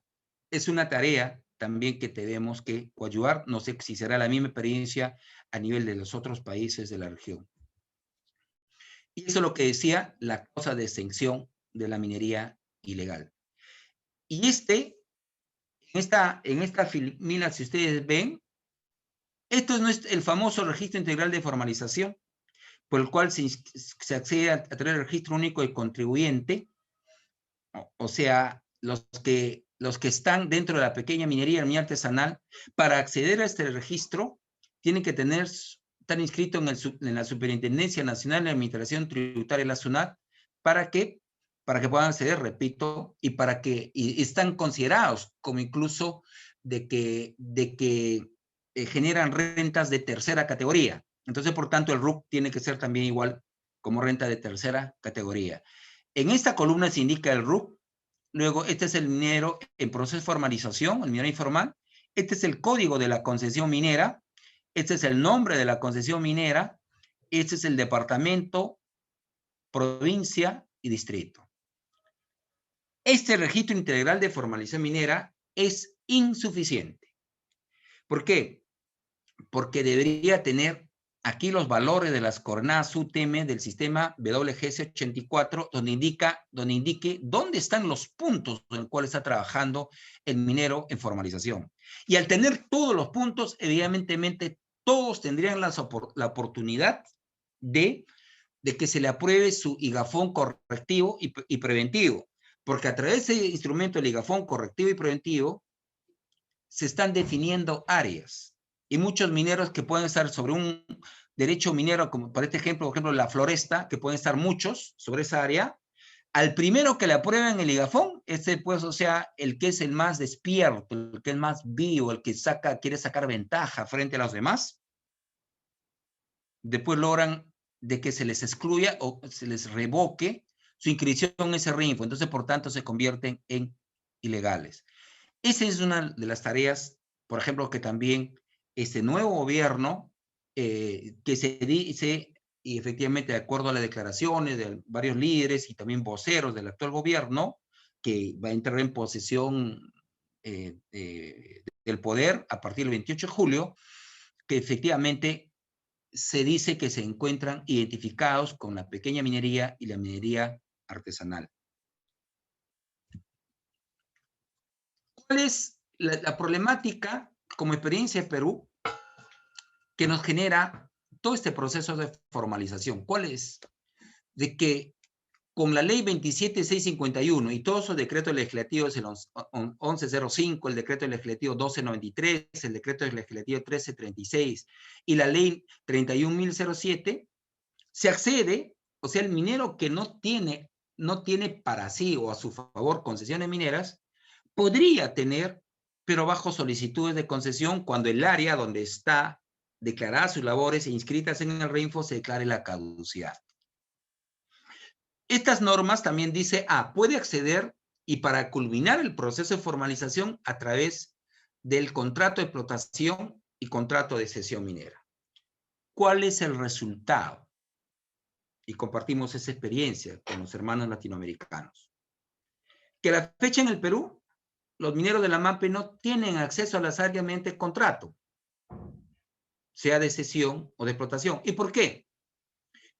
es una tarea también que tenemos que coadyuvar. No sé si será la misma experiencia a nivel de los otros países de la región. Y eso es lo que decía la causa de exención de la minería ilegal. Y en esta filmina, si ustedes ven, esto es el famoso Registro Integral de Formalización, por el cual se accede a través del Registro Único de Contribuyente, o sea, los que están dentro de la pequeña minería y la minería artesanal. Para acceder a este registro, tienen que estar inscritos en la Superintendencia Nacional de Administración Tributaria, la SUNAT, para que puedan acceder, repito, y están considerados como incluso de que generan rentas de tercera categoría. Entonces, por tanto, el RUC tiene que ser también igual como renta de tercera categoría. En esta columna se indica el RUC. Luego, este es el minero en proceso de formalización, el minero informal. Este es el código de la concesión minera. Este es el nombre de la concesión minera. Este es el departamento, provincia y distrito. Este registro integral de formalización minera es insuficiente. ¿Por qué? Porque debería tener aquí los valores de las coordenadas UTM del sistema WGS 84, donde indique dónde están los puntos en los cuales está trabajando el minero en formalización. Y al tener todos los puntos, evidentemente todos tendrían la oportunidad de que se le apruebe su IGAFON correctivo y preventivo, porque a través de ese instrumento, el IGAFON correctivo y preventivo, se están definiendo áreas. Y muchos mineros que pueden estar sobre un derecho minero, como por este ejemplo, la floresta, que pueden estar muchos sobre esa área, al primero que le aprueben el IGAFON, pues, o sea, el que es el más despierto, el que es más vivo, el que quiere sacar ventaja frente a los demás, después logran de que se les excluya o se les revoque su inscripción en ese RINFO. Entonces, por tanto, se convierten en ilegales. Esa es una de las tareas, por ejemplo, que también este nuevo gobierno, que se dice, y efectivamente de acuerdo a las declaraciones de varios líderes y también voceros del actual gobierno, que va a entrar en posesión del poder a partir del 28 de julio, que efectivamente se dice que se encuentran identificados con la pequeña minería y la minería artesanal. ¿Cuál es la problemática como experiencia de Perú que nos genera todo este proceso de formalización? ¿Cuál es? De que con la ley 27651 y todos esos decretos legislativos, el 1105, el decreto legislativo 1293, el decreto legislativo 1336 y la ley 31007, se accede, o sea, el minero que no tiene para sí o a su favor concesiones mineras, podría tener, pero bajo solicitudes de concesión cuando el área donde está declaradas sus labores e inscritas en el RINFO se declare la caducidad. Estas normas también dice, puede acceder y para culminar el proceso de formalización a través del contrato de explotación y contrato de cesión minera. ¿Cuál es el resultado? Y compartimos esa experiencia con los hermanos latinoamericanos. Que a la fecha en el Perú, los mineros de la MAPE no tienen acceso a las áreas mediante contrato, sea de cesión o de explotación. ¿Y por qué?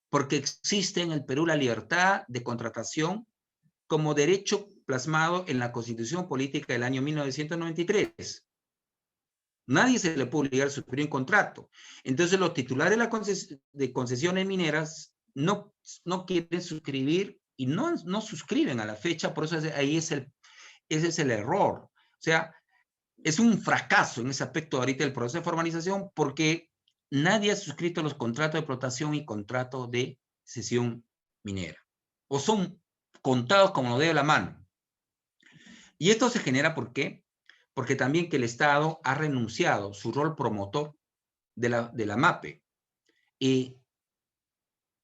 Porque existe en el Perú la libertad de contratación como derecho plasmado en la Constitución Política del año 1993. Nadie se le puede obligar a suscribir un contrato. Entonces los titulares de concesiones mineras no quieren suscribir y no suscriben a la fecha, por eso ese es el error. O sea, es un fracaso en ese aspecto ahorita del proceso de formalización porque nadie ha suscrito los contratos de explotación y contratos de cesión minera. O son contados como lo de la mano. Y esto se genera ¿por qué? Porque también que el Estado ha renunciado su rol promotor de la MAPE y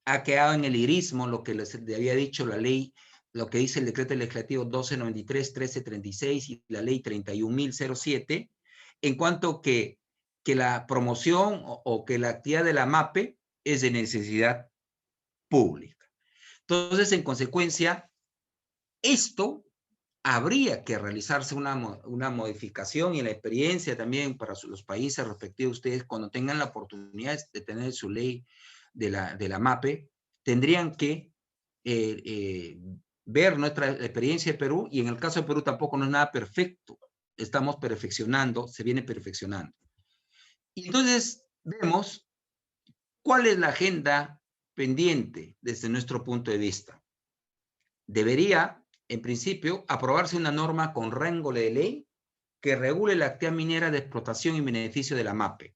ha quedado en el lirismo lo que les había dicho la ley, lo que dice el decreto legislativo 1293, 1336 y la ley 31007, en cuanto que la promoción o que la actividad de la MAPE es de necesidad pública. Entonces, en consecuencia, esto habría que realizarse una modificación y la experiencia también para los países respectivos. Ustedes, cuando tengan la oportunidad de tener su ley de la MAPE, tendrían que ver nuestra experiencia de Perú, y en el caso de Perú tampoco no es nada perfecto. Estamos perfeccionando, se viene perfeccionando. Y entonces vemos cuál es la agenda pendiente desde nuestro punto de vista. Debería, en principio, aprobarse una norma con rango de ley que regule la actividad minera de explotación y beneficio de la MAPE,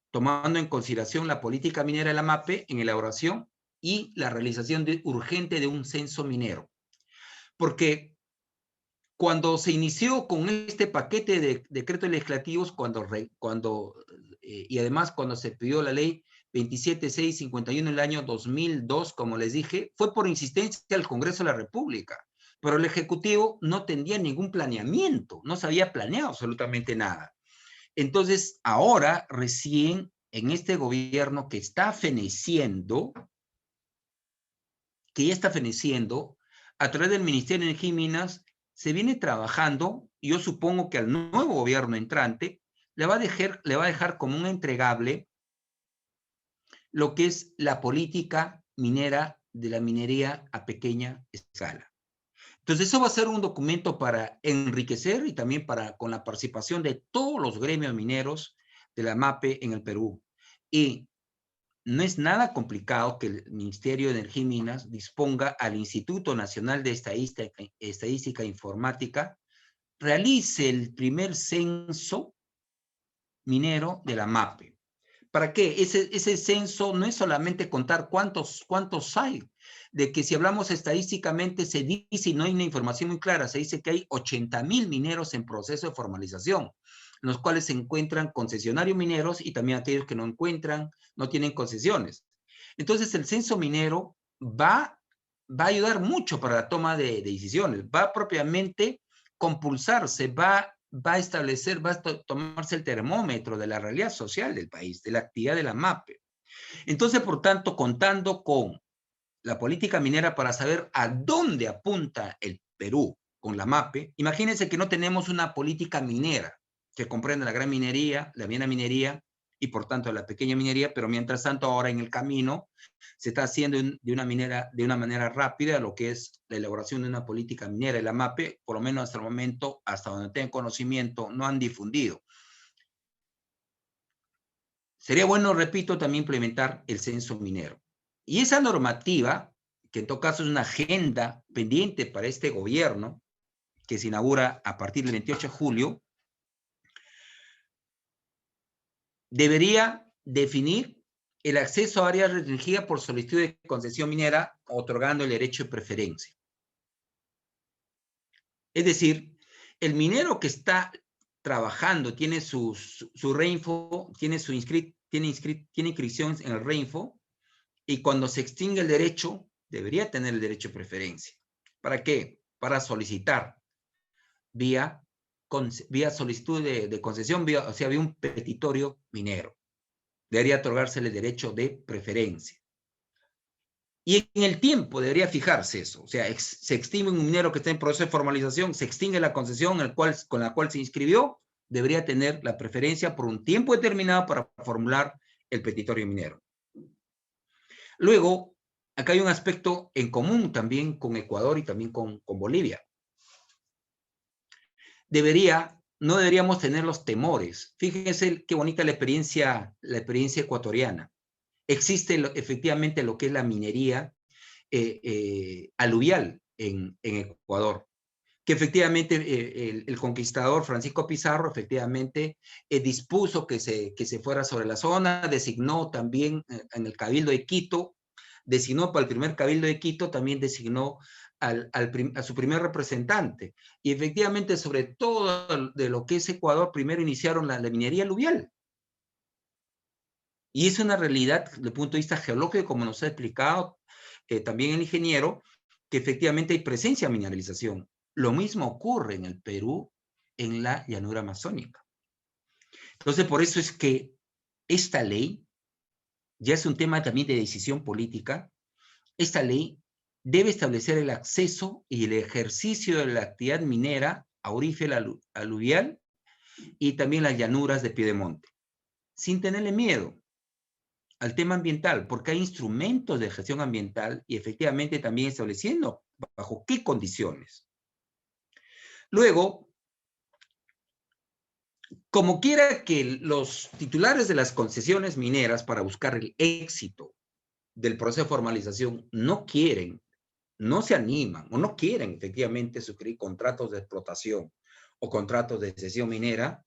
tomando en consideración la política minera de la MAPE en elaboración y la realización urgente de un censo minero. Porque cuando se inició con este paquete de decretos legislativos, y además cuando se pidió la ley 27651 en el año 2002, como les dije, fue por insistencia del Congreso de la República, pero el Ejecutivo no tenía ningún planeamiento, no se había planeado absolutamente nada. Entonces, ahora, recién, en este gobierno que está feneciendo, a través del Ministerio de Energía y Minas, se viene trabajando, y yo supongo que al nuevo gobierno entrante le va a dejar como un entregable lo que es la política minera de la minería a pequeña escala. Entonces, eso va a ser un documento para enriquecer y también con la participación de todos los gremios mineros de la MAPE en el Perú. Y no es nada complicado que el Ministerio de Energía y Minas disponga al Instituto Nacional de Estadística e Informática, realice el primer censo minero de la MAPE, ¿Para qué? Ese censo no es solamente contar cuántos hay, de que si hablamos estadísticamente se dice, y no hay una información muy clara, se dice que hay 80,000 mineros en proceso de formalización, en los cuales se encuentran concesionarios mineros y también aquellos que no tienen concesiones. Entonces el censo minero va a ayudar mucho para la toma de decisiones, va a propiamente compulsarse, va a establecer, va a tomarse el termómetro de la realidad social del país, de la actividad de la MAPE. Entonces, por tanto, contando con la política minera para saber a dónde apunta el Perú con la MAPE, imagínense que no tenemos una política minera que comprenda la gran minería, la mediana minería y por tanto la pequeña minería, pero mientras tanto ahora en el camino se está haciendo de una manera rápida lo que es la elaboración de una política minera. Y la MAPE, por lo menos hasta el momento, hasta donde tengo conocimiento, no han difundido. Sería bueno, repito, también implementar el censo minero. Y esa normativa, que en todo caso es una agenda pendiente para este gobierno, que se inaugura a partir del 28 de julio, debería definir el acceso a áreas restringidas por solicitud de concesión minera, otorgando el derecho de preferencia. Es decir, el minero que está trabajando, tiene su REINFO, tiene inscripción en el REINFO, y cuando se extingue el derecho, debería tener el derecho de preferencia. ¿Para qué? Para solicitar vía solicitud de concesión, o sea, vía un petitorio minero. Debería otorgársele el derecho de preferencia. Y en el tiempo debería fijarse eso. O sea, se extingue un minero que está en proceso de formalización, se extingue la concesión con la cual se inscribió, debería tener la preferencia por un tiempo determinado para formular el petitorio minero. Luego, acá hay un aspecto en común también con Ecuador y también con Bolivia. No deberíamos tener los temores. Fíjense qué bonita la experiencia ecuatoriana. Existe efectivamente lo que es la minería aluvial en Ecuador, que efectivamente el conquistador Francisco Pizarro efectivamente dispuso que se fuera sobre la zona, designó también en el Cabildo de Quito, designó para el primer Cabildo de Quito, también designó a su primer representante. Y efectivamente, sobre todo de lo que es Ecuador, primero iniciaron la minería aluvial. Y es una realidad desde el punto de vista geológico, como nos ha explicado también el ingeniero, que efectivamente hay presencia de mineralización. Lo mismo ocurre en el Perú, en la llanura amazónica. Entonces, por eso es que esta ley ya es un tema también de decisión política. Esta ley debe establecer el acceso y el ejercicio de la actividad minera aurífera aluvial y también las llanuras de Piedemonte, sin tenerle miedo al tema ambiental, porque hay instrumentos de gestión ambiental y efectivamente también estableciendo bajo qué condiciones. Luego, como quiera que los titulares de las concesiones mineras para buscar el éxito del proceso de formalización no quieren, no se animan o no quieren efectivamente suscribir contratos de explotación o contratos de cesión minera,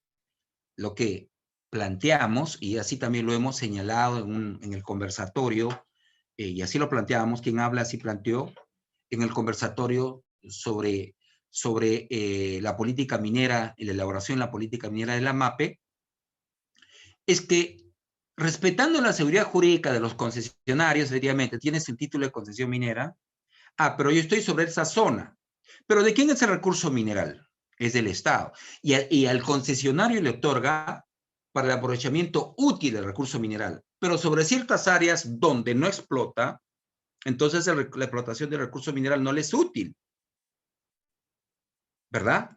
lo que planteamos, y así también lo hemos señalado en el conversatorio, y así lo planteamos, quien habla así planteó, en el conversatorio sobre la política minera y la elaboración de la política minera de la MAPE, es que respetando la seguridad jurídica de los concesionarios, efectivamente, tienes el título de concesión minera, pero yo estoy sobre esa zona. ¿Pero de quién es el recurso mineral? Es del Estado. Y al concesionario le otorga para el aprovechamiento útil del recurso mineral. Pero sobre ciertas áreas donde no explota, entonces la explotación del recurso mineral no le es útil. ¿Verdad?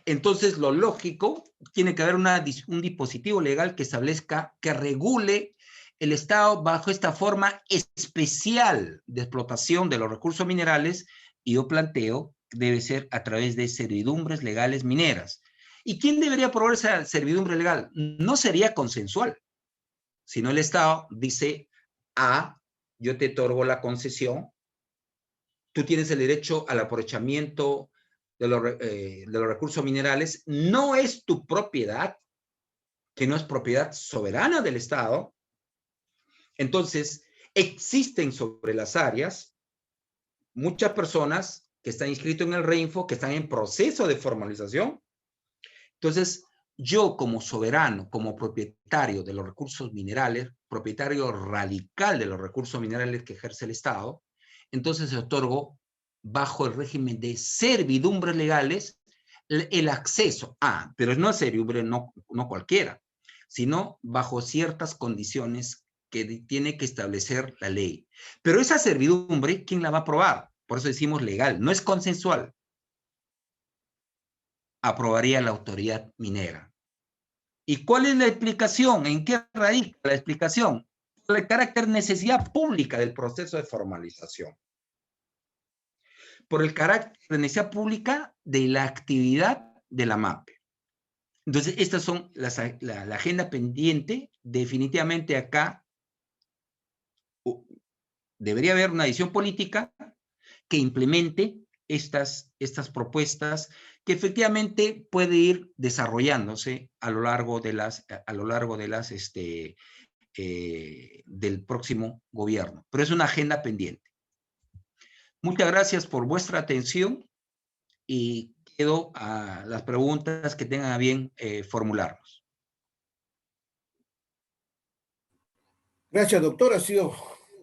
Entonces, lo lógico, tiene que haber un dispositivo legal que establezca, que regule el Estado bajo esta forma especial de explotación de los recursos minerales, y yo planteo que debe ser a través de servidumbres legales mineras. ¿Y quién debería aprobar esa servidumbre legal? No sería consensual, sino el Estado dice, yo te otorgo la concesión, tú tienes el derecho al aprovechamiento de los recursos minerales, no es tu propiedad, que no es propiedad soberana del Estado. Entonces, existen sobre las áreas muchas personas que están inscritas en el REINFO, que están en proceso de formalización. Entonces, yo como soberano, como propietario de los recursos minerales, propietario radical de los recursos minerales que ejerce el Estado, entonces otorgo, bajo el régimen de servidumbres legales, el acceso a, pero no servidumbre no cualquiera, sino bajo ciertas condiciones que tiene que establecer la ley. Pero esa servidumbre, ¿quién la va a aprobar? Por eso decimos legal, no es consensual. Aprobaría la autoridad minera. ¿Y cuál es la explicación? ¿En qué radica la explicación? Por el carácter necesidad pública del proceso de formalización. Por el carácter de necesidad pública de la actividad de la MAPE. Entonces, estas son la agenda pendiente. Definitivamente acá debería haber una decisión política que implemente estas propuestas, que efectivamente puede ir desarrollándose a lo largo de del próximo gobierno. Pero es una agenda pendiente. Muchas gracias por vuestra atención y quedo a las preguntas que tengan a bien formularnos. Gracias, doctor. Ha sido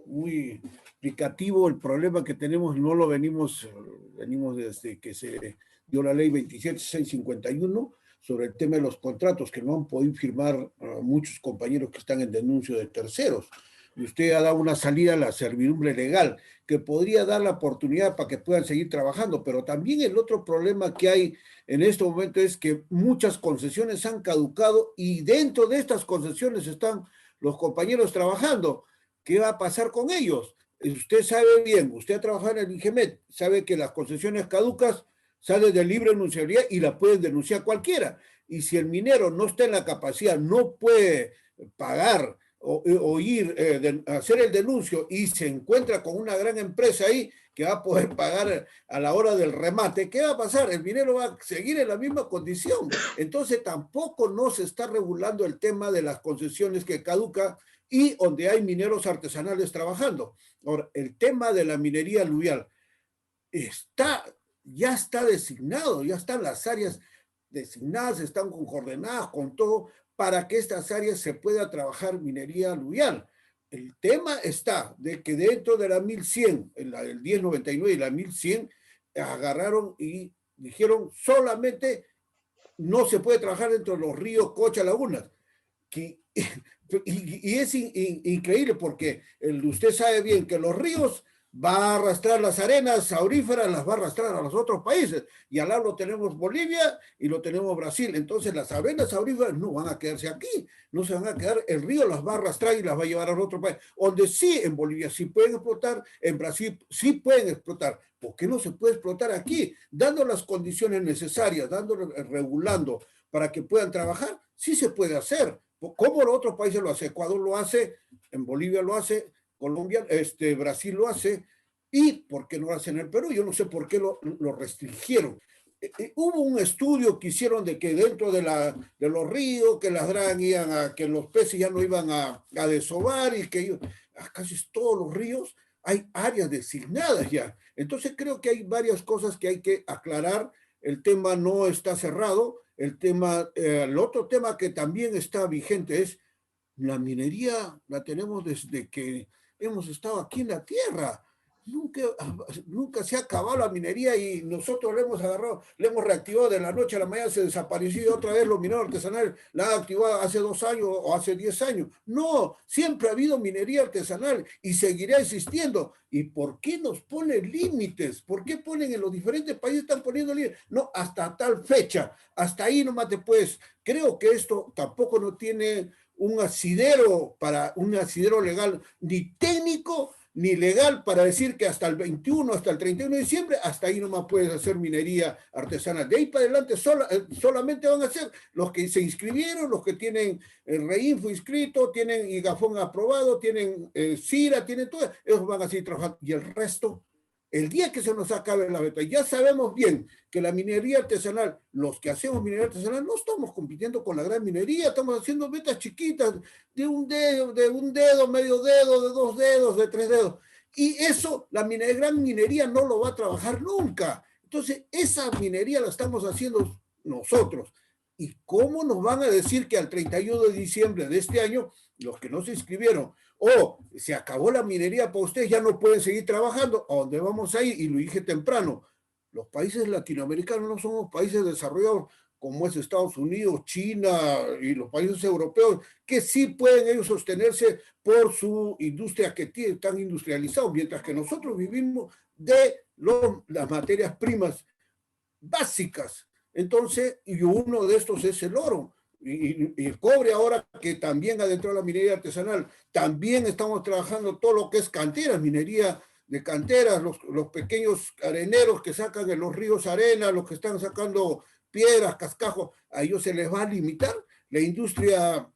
muy explicativo. El problema que tenemos no lo venimos desde que se dio la ley 27651 sobre el tema de los contratos que no han podido firmar muchos compañeros que están en denuncio de terceros. Y usted ha dado una salida a la servidumbre legal que podría dar la oportunidad para que puedan seguir trabajando, pero también el otro problema que hay en este momento es que muchas concesiones han caducado y dentro de estas concesiones están los compañeros trabajando. ¿Qué va a pasar con ellos? Usted sabe bien, usted ha trabajado en el INGEMET, sabe que las concesiones caducas salen de libre enunciabilidad y la pueden denunciar cualquiera. Y si el minero no está en la capacidad, no puede pagar o ir a hacer el denuncio y se encuentra con una gran empresa ahí que va a poder pagar a la hora del remate, ¿qué va a pasar? El minero va a seguir en la misma condición. Entonces tampoco no se está regulando el tema de las concesiones que caducan y donde hay mineros artesanales trabajando. Ahora, el tema de la minería aluvial ya está designado, ya están las áreas designadas, están coordenadas con todo para que estas áreas se pueda trabajar minería aluvial. El tema está de que dentro de la 1100, el 1099 y la 1100, agarraron y dijeron solamente no se puede trabajar dentro de los ríos, cochas, lagunas. Y es increíble porque usted sabe bien que los ríos va a arrastrar las arenas auríferas, las va a arrastrar a los otros países. Y al lado tenemos Bolivia y lo tenemos Brasil. Entonces las arenas auríferas no van a quedarse aquí, no se van a quedar, el río las va a arrastrar y las va a llevar a otro país. Donde sí, en Bolivia sí pueden explotar, en Brasil sí pueden explotar. ¿Por qué no se puede explotar aquí? Dando las condiciones necesarias, regulando para que puedan trabajar, sí se puede hacer. ¿Cómo los otros países lo hacen? Ecuador lo hace, en Bolivia lo hace, Colombia, Brasil lo hace, y ¿por qué no lo hacen en el Perú? Yo no sé por qué lo restringieron. Hubo un estudio que hicieron de que dentro de los ríos, que las dragas iban que los peces ya no iban a desovar y que a casi todos los ríos hay áreas designadas ya. Entonces creo que hay varias cosas que hay que aclarar. El tema no está cerrado. El otro tema que también está vigente es la minería, la tenemos desde que hemos estado aquí en la tierra. Nunca se ha acabado la minería y nosotros le hemos agarrado, le hemos reactivado de la noche a la mañana, se desapareció y otra vez los mineros artesanales la han activado hace 2 años o hace 10 años. No, siempre ha habido minería artesanal y seguirá existiendo. ¿Y por qué nos ponen límites? ¿Por qué ponen en los diferentes países están poniendo límites? No, hasta tal fecha, hasta ahí nomás te puedes. Creo que esto tampoco no tiene un asidero legal, ni técnico, ni legal para decir que hasta el 21, hasta el 31 de diciembre, hasta ahí nomás puedes hacer minería artesanal. De ahí para adelante solamente van a ser los que se inscribieron, los que tienen el REINFO inscrito, tienen IGAFON aprobado, tienen CIRA, tienen todo, ellos van a seguir trabajando. Y el resto, El día que se nos acabe la beta, ya sabemos bien que la minería artesanal, los que hacemos minería artesanal, no estamos compitiendo con la gran minería, estamos haciendo betas chiquitas de un dedo, medio dedo, de 2 dedos, de 3 dedos. Y eso, la gran minería no lo va a trabajar nunca. Entonces, esa minería la estamos haciendo nosotros. ¿Y cómo nos van a decir que al 31 de diciembre de este año, los que no se inscribieron, se acabó la minería para ustedes, ya no pueden seguir trabajando? ¿A dónde vamos a ir? Y lo dije temprano, los países latinoamericanos no somos países desarrollados como es Estados Unidos, China y los países europeos, que sí pueden ellos sostenerse por su industria que están industrializados, mientras que nosotros vivimos de las materias primas básicas. Entonces, y uno de estos es el oro. Y el cobre ahora, que también adentró la minería artesanal, también estamos trabajando todo lo que es canteras, minería de canteras, los pequeños areneros que sacan en los ríos arena, los que están sacando piedras, cascajos, a ellos se les va a limitar. La industria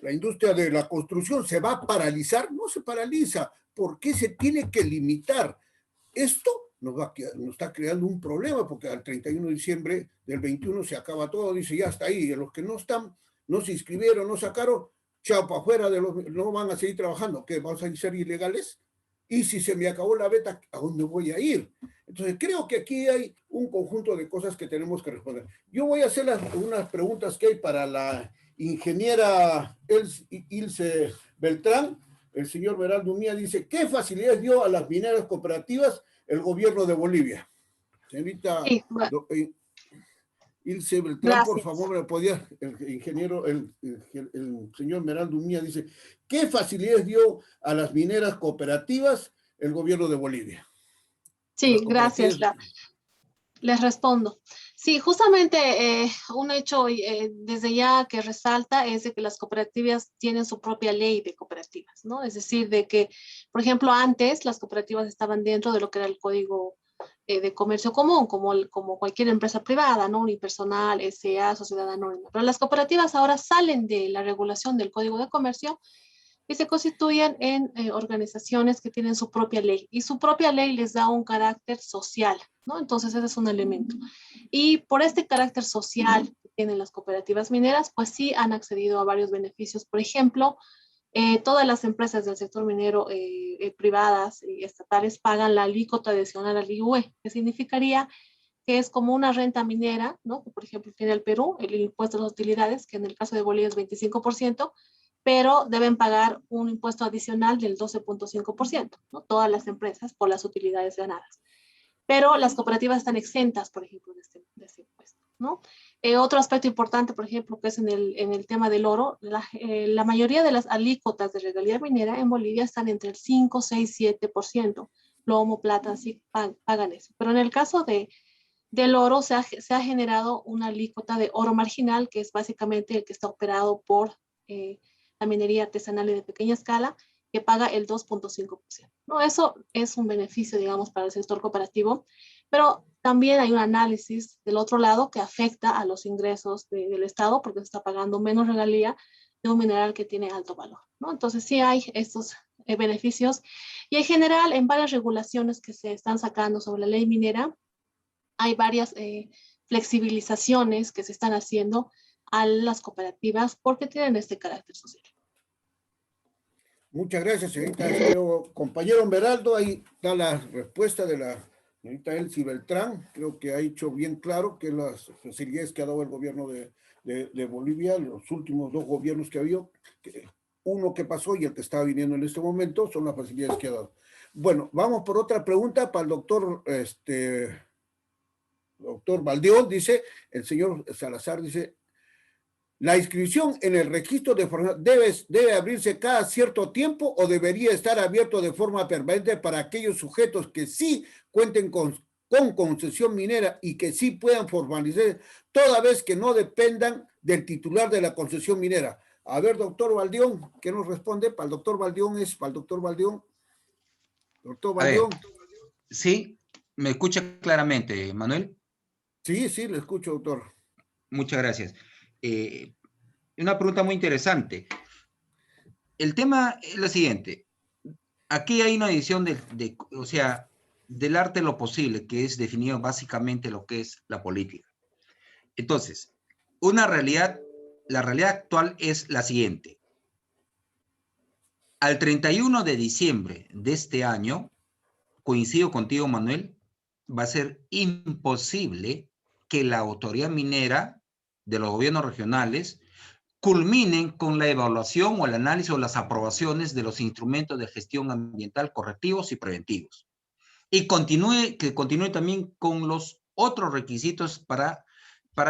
de la construcción se va a paralizar. No se paraliza. ¿Por qué se tiene que limitar? Esto nos está creando un problema, porque al 31 de diciembre del 21 se acaba todo, dice, ya está ahí, y los que no están, no se inscribieron, no sacaron, chao, para afuera, no van a seguir trabajando. ¿Qué? ¿Vamos a ser ilegales? Y si se me acabó la beta, ¿a dónde voy a ir? Entonces creo que aquí hay un conjunto de cosas que tenemos que responder. Yo voy a hacer unas preguntas que hay para la ingeniera Ilse Beltrán. El señor Beraldo Mía dice, ¿qué facilidades dio a las mineras cooperativas el gobierno de Bolivia? Señorita Sí, bueno, Ilse Beltrán, gracias. por favor, me podía, el ingeniero, el señor Meraldo Mía dice, ¿qué facilidades dio a las mineras cooperativas el gobierno de Bolivia? Sí, gracias. Les respondo. Sí, justamente un hecho desde ya que resalta es de que las cooperativas tienen su propia ley de cooperativas, ¿no? Es decir, de que, por ejemplo, antes las cooperativas estaban dentro de lo que era el Código de Comercio Común, como cualquier empresa privada, ¿no? Unipersonal, SA, Sociedad Anónima. Pero las cooperativas ahora salen de la regulación del Código de Comercio y se constituyen en organizaciones que tienen su propia ley, y su propia ley les da un carácter social, ¿no? Entonces ese es un elemento. Y por este carácter social que tienen las cooperativas mineras, pues sí han accedido a varios beneficios. Por ejemplo, todas las empresas del sector minero privadas y estatales pagan la alícuota adicional al IUE, que significaría que es como una renta minera, ¿no? Por ejemplo, tiene el Perú, el impuesto a las utilidades, que en el caso de Bolivia es 25%, pero deben pagar un impuesto adicional del 12.5%, ¿no? Todas las empresas por las utilidades ganadas. Pero las cooperativas están exentas, por ejemplo, de este impuesto, ¿no? Otro aspecto importante, por ejemplo, que es en el tema del oro, la mayoría de las alícuotas de regalía minera en Bolivia están entre el 5, 6, 7%. Plomo, plata, sí pagan eso. Pero en el caso del oro se ha generado una alícuota de oro marginal, que es básicamente el que está operado por la minería artesanal y de pequeña escala, que paga el 2.5%. ¿No? Eso es un beneficio, digamos, para el sector cooperativo, pero también hay un análisis del otro lado que afecta a los ingresos del Estado, porque se está pagando menos regalía de un mineral que tiene alto valor, ¿no? Entonces sí hay estos beneficios, y en general en varias regulaciones que se están sacando sobre la ley minera, hay varias flexibilizaciones que se están haciendo a las cooperativas porque tienen este carácter social. Muchas gracias, señorita. Compañero Beraldo, ahí está la respuesta de la señorita Elsie Beltrán. Creo que ha hecho bien claro que las facilidades que ha dado el gobierno de Bolivia, los últimos 2 gobiernos que ha habido, uno que pasó y el que está viniendo en este momento, son las facilidades que ha dado. Bueno, vamos por otra pregunta para el doctor Valdeón. Dice, el señor Salazar dice, ¿la inscripción en el registro de formación debe abrirse cada cierto tiempo o debería estar abierto de forma permanente para aquellos sujetos que sí cuenten con concesión minera y que sí puedan formalizar, toda vez que no dependan del titular de la concesión minera? A ver, doctor Valdeón, ¿qué nos responde? Para el doctor Valdeón para el doctor Valdeón. Doctor Valdeón. Sí, ¿me escucha claramente, Manuel? Sí, sí, le escucho, doctor. Muchas gracias. Una pregunta muy interesante. El tema es lo siguiente. Aquí hay una edición o sea, del arte de lo posible, que es definido básicamente lo que es la política. Entonces, la realidad actual es la siguiente. Al 31 de diciembre de este año, coincido contigo, Manuel, va a ser imposible que la autoridad minera de los gobiernos regionales culminen con la evaluación o el análisis o las aprobaciones de los instrumentos de gestión ambiental correctivos y preventivos. Y que continúe también con los otros requisitos para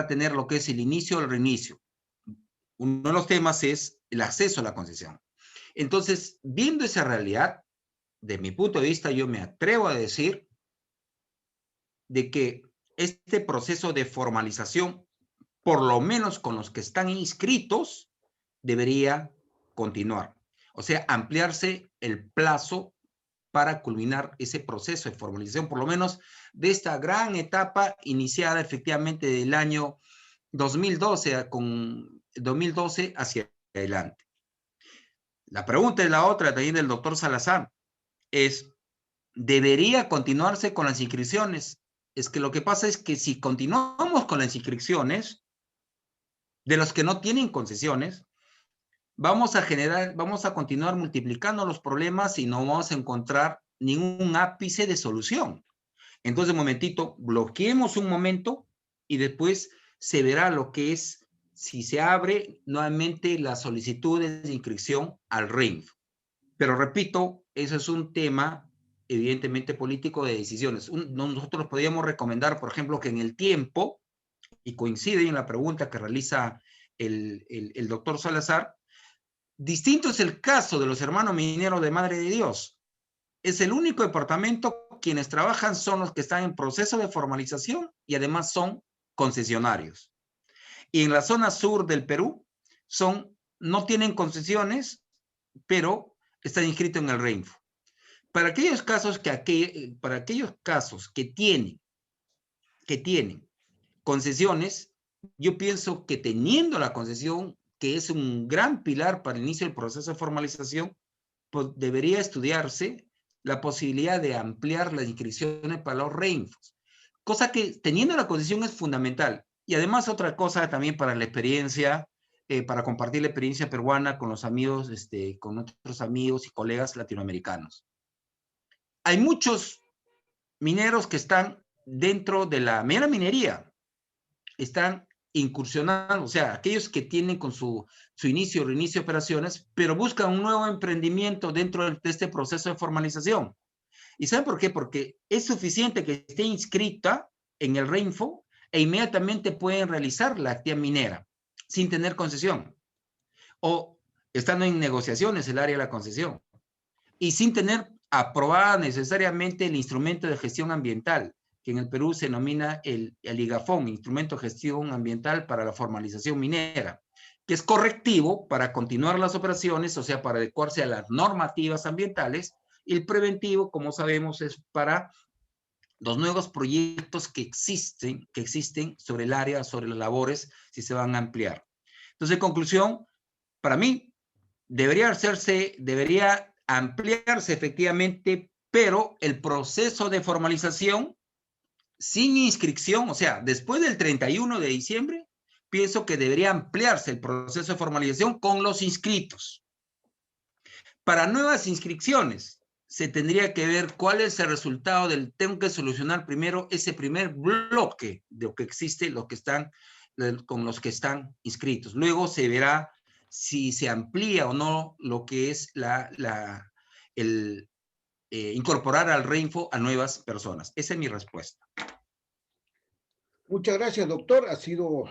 tener lo que es el inicio o el reinicio. Uno de los temas es el acceso a la concesión. Entonces, viendo esa realidad, de mi punto de vista, yo me atrevo a decir de que este proceso de formalización, por lo menos con los que están inscritos, debería continuar. O sea, ampliarse el plazo para culminar ese proceso de formalización, por lo menos de esta gran etapa iniciada efectivamente del año 2012, con 2012 hacia adelante. La pregunta es la otra también del doctor Salazar, es, ¿debería continuarse con las inscripciones? Es que lo que pasa es que si continuamos con las inscripciones de los que no tienen concesiones, vamos a continuar multiplicando los problemas y no vamos a encontrar ningún ápice de solución. Entonces, un momentito, bloqueemos un momento y después se verá lo que es si se abre nuevamente las solicitudes de inscripción al RINF. Pero repito, eso es un tema evidentemente político de decisiones. Nosotros podríamos recomendar, por ejemplo, que en el tiempo, y coincide en la pregunta que realiza el doctor Salazar, distinto es el caso de los hermanos mineros de Madre de Dios. Es el único departamento, quienes trabajan son los que están en proceso de formalización y además son concesionarios. Y en la zona sur del Perú no tienen concesiones, pero están inscritos en el REINFO. Para aquellos casos que tienen concesiones, yo pienso que teniendo la concesión, que es un gran pilar para el inicio del proceso de formalización, pues debería estudiarse la posibilidad de ampliar las inscripciones para los REINFOS, cosa que teniendo la concesión es fundamental. Y además otra cosa también para la experiencia, para compartir la experiencia peruana con los amigos, con otros amigos y colegas latinoamericanos. Hay muchos mineros que están dentro de la mera minería, están incursionando, o sea, aquellos que tienen con su inicio o reinicio de operaciones, pero buscan un nuevo emprendimiento dentro de este proceso de formalización. ¿Y saben por qué? Porque es suficiente que esté inscrita en el REINFO e inmediatamente pueden realizar la actividad minera sin tener concesión o estando en negociaciones el área de la concesión y sin tener aprobada necesariamente el instrumento de gestión ambiental, que en el Perú se denomina el IGAFON, Instrumento de Gestión Ambiental para la Formalización Minera, que es correctivo para continuar las operaciones, o sea, para adecuarse a las normativas ambientales, y el preventivo, como sabemos, es para los nuevos proyectos que existen sobre el área, sobre las labores, si se van a ampliar. Entonces, en conclusión, para mí, debería ampliarse efectivamente, pero el proceso de formalización sin inscripción, o sea, después del 31 de diciembre, pienso que debería ampliarse el proceso de formalización con los inscritos. Para nuevas inscripciones, se tendría que ver cuál es el resultado tengo que solucionar primero ese primer bloque de lo que existe, con los que están inscritos. Luego se verá si se amplía o no lo que es incorporar al REINFO a nuevas personas. Esa es mi respuesta. Muchas gracias, doctor. Ha sido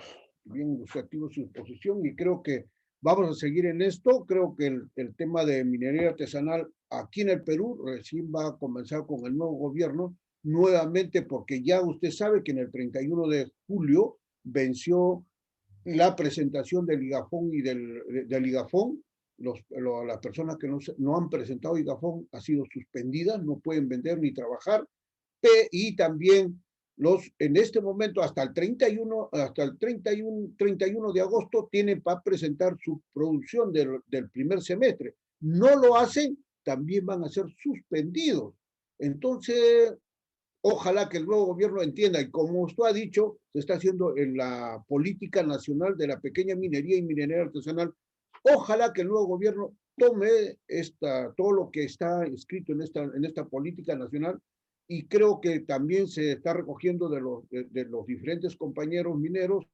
bien ilustrativo su exposición y creo que vamos a seguir en esto. Creo que el tema de minería artesanal aquí en el Perú recién va a comenzar con el nuevo gobierno nuevamente, porque ya usted sabe que en el 31 de julio venció la presentación del IGAFON y del IGAFON. Las personas que no han presentado IGAFON han sido suspendidas, no pueden vender ni trabajar, y también en este momento hasta el 31 de agosto tienen para presentar su producción del primer semestre. No lo hacen, también van a ser suspendidos. Entonces, Ojalá que el nuevo gobierno entienda, y como usted ha dicho, se está haciendo en la política nacional de la pequeña minería y minería artesanal. Ojalá que el nuevo gobierno tome todo lo que está escrito en esta política nacional, y creo que también se está recogiendo de los diferentes compañeros mineros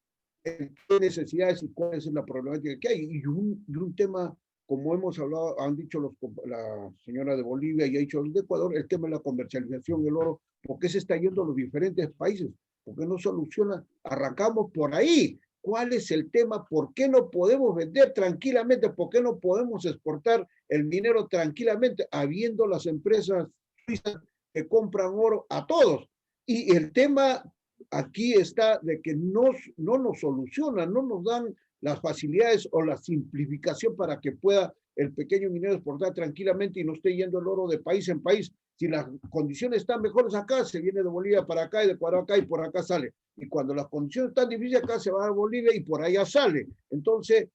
qué necesidades y cuál es la problemática que hay. Y un tema, como hemos hablado, han dicho la señora de Bolivia y ha dicho los de Ecuador, el tema de la comercialización del oro. ¿Por qué se está yendo a los diferentes países? ¿Por qué no soluciona? Arrancamos por ahí. ¿Cuál es el tema? ¿Por qué no podemos vender tranquilamente? ¿Por qué no podemos exportar el minero tranquilamente, habiendo las empresas suizas que compran oro a todos? Y el tema aquí está de que no nos solucionan, no nos dan las facilidades o la simplificación para que pueda el pequeño minero exportar tranquilamente y no esté yendo el oro de país en país. Si las condiciones están mejores acá, se viene de Bolivia para acá y de Ecuador acá y por acá sale. Y cuando las condiciones están difíciles acá, se va a Bolivia y por allá sale. Entonces,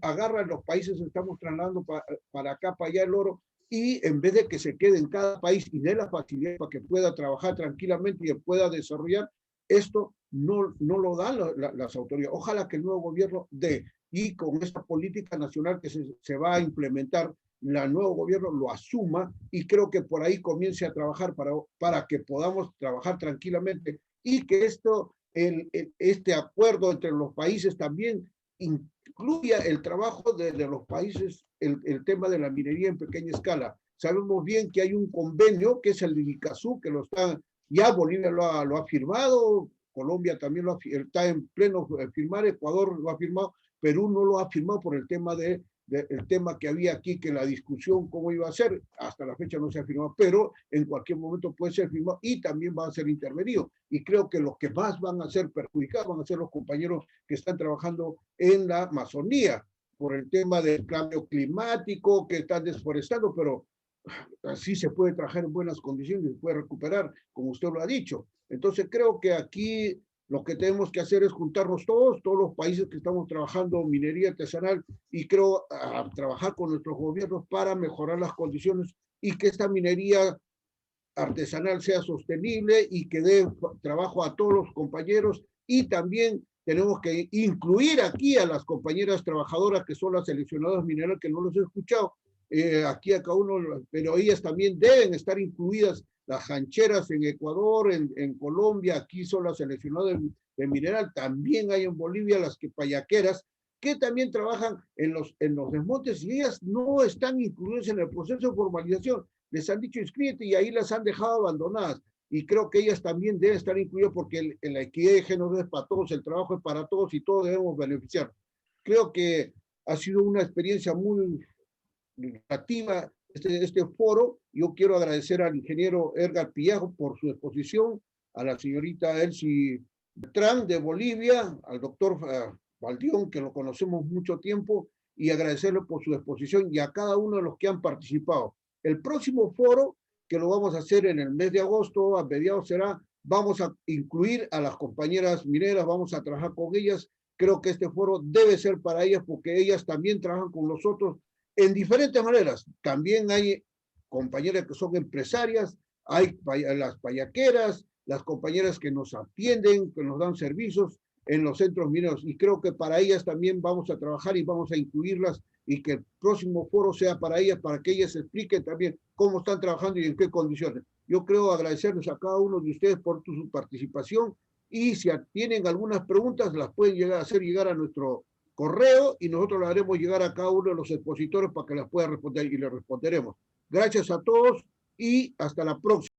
agarran los países, estamos trasladando para acá, para allá el oro, y en vez de que se quede en cada país y dé la facilidad para que pueda trabajar tranquilamente y pueda desarrollar, esto no lo dan las autoridades. Ojalá que el nuevo gobierno dé, y con esta política nacional que se va a implementar, el nuevo gobierno lo asuma, y creo que por ahí comience a trabajar para que podamos trabajar tranquilamente, y que este acuerdo entre los países también incluya el trabajo de los países, el tema de la minería en pequeña escala. Sabemos bien que hay un convenio, que es el de Icazú, que ya Bolivia lo ha firmado, Colombia también está en pleno firmar, Ecuador lo ha firmado, Perú no lo ha firmado por el tema el tema que había aquí, que la discusión cómo iba a ser, hasta la fecha no se ha firmado, pero en cualquier momento puede ser firmado y también va a ser intervenido. Y creo que los que más van a ser perjudicados van a ser los compañeros que están trabajando en la Amazonía por el tema del cambio climático, que están desforestando, pero así se puede trabajar en buenas condiciones, se puede recuperar, como usted lo ha dicho. Entonces creo que aquí lo que tenemos que hacer es juntarnos todos los países que estamos trabajando minería artesanal, y creo trabajar con nuestros gobiernos para mejorar las condiciones y que esta minería artesanal sea sostenible y que dé trabajo a todos los compañeros. Y también tenemos que incluir aquí a las compañeras trabajadoras que son las seleccionadoras mineras, que no los he escuchado aquí a cada uno, pero ellas también deben estar incluidas. Las jancheras en Ecuador, en Colombia, aquí son las seleccionadas de mineral, también hay en Bolivia las payaqueras, que también trabajan en los desmontes, y ellas no están incluidas en el proceso de formalización. Les han dicho inscríbete y ahí las han dejado abandonadas. Y creo que ellas también deben estar incluidas, porque la equidad de género es para todos, el trabajo es para todos y todos debemos beneficiar. Creo que ha sido una experiencia muy activa este foro. Yo quiero agradecer al ingeniero Edgar Pillajo por su exposición, a la señorita Elsie Beltrán de Bolivia, al doctor Valdión, que lo conocemos mucho tiempo, y agradecerle por su exposición, y a cada uno de los que han participado. El próximo foro, que lo vamos a hacer en el mes de agosto, a mediados vamos a incluir a las compañeras mineras, vamos a trabajar con ellas. Creo que este foro debe ser para ellas, porque ellas también trabajan con nosotros en diferentes maneras. También hay compañeras que son empresarias, hay las payaqueras, las compañeras que nos atienden, que nos dan servicios en los centros mineros, y creo que para ellas también vamos a trabajar y vamos a incluirlas, y que el próximo foro sea para ellas, para que ellas expliquen también cómo están trabajando y en qué condiciones. Yo creo agradecerles a cada uno de ustedes por su participación, y si tienen algunas preguntas las pueden hacer llegar a nuestro correo, y nosotros las haremos llegar a cada uno de los expositores para que las puedan responder, y les responderemos. Gracias a todos y hasta la próxima.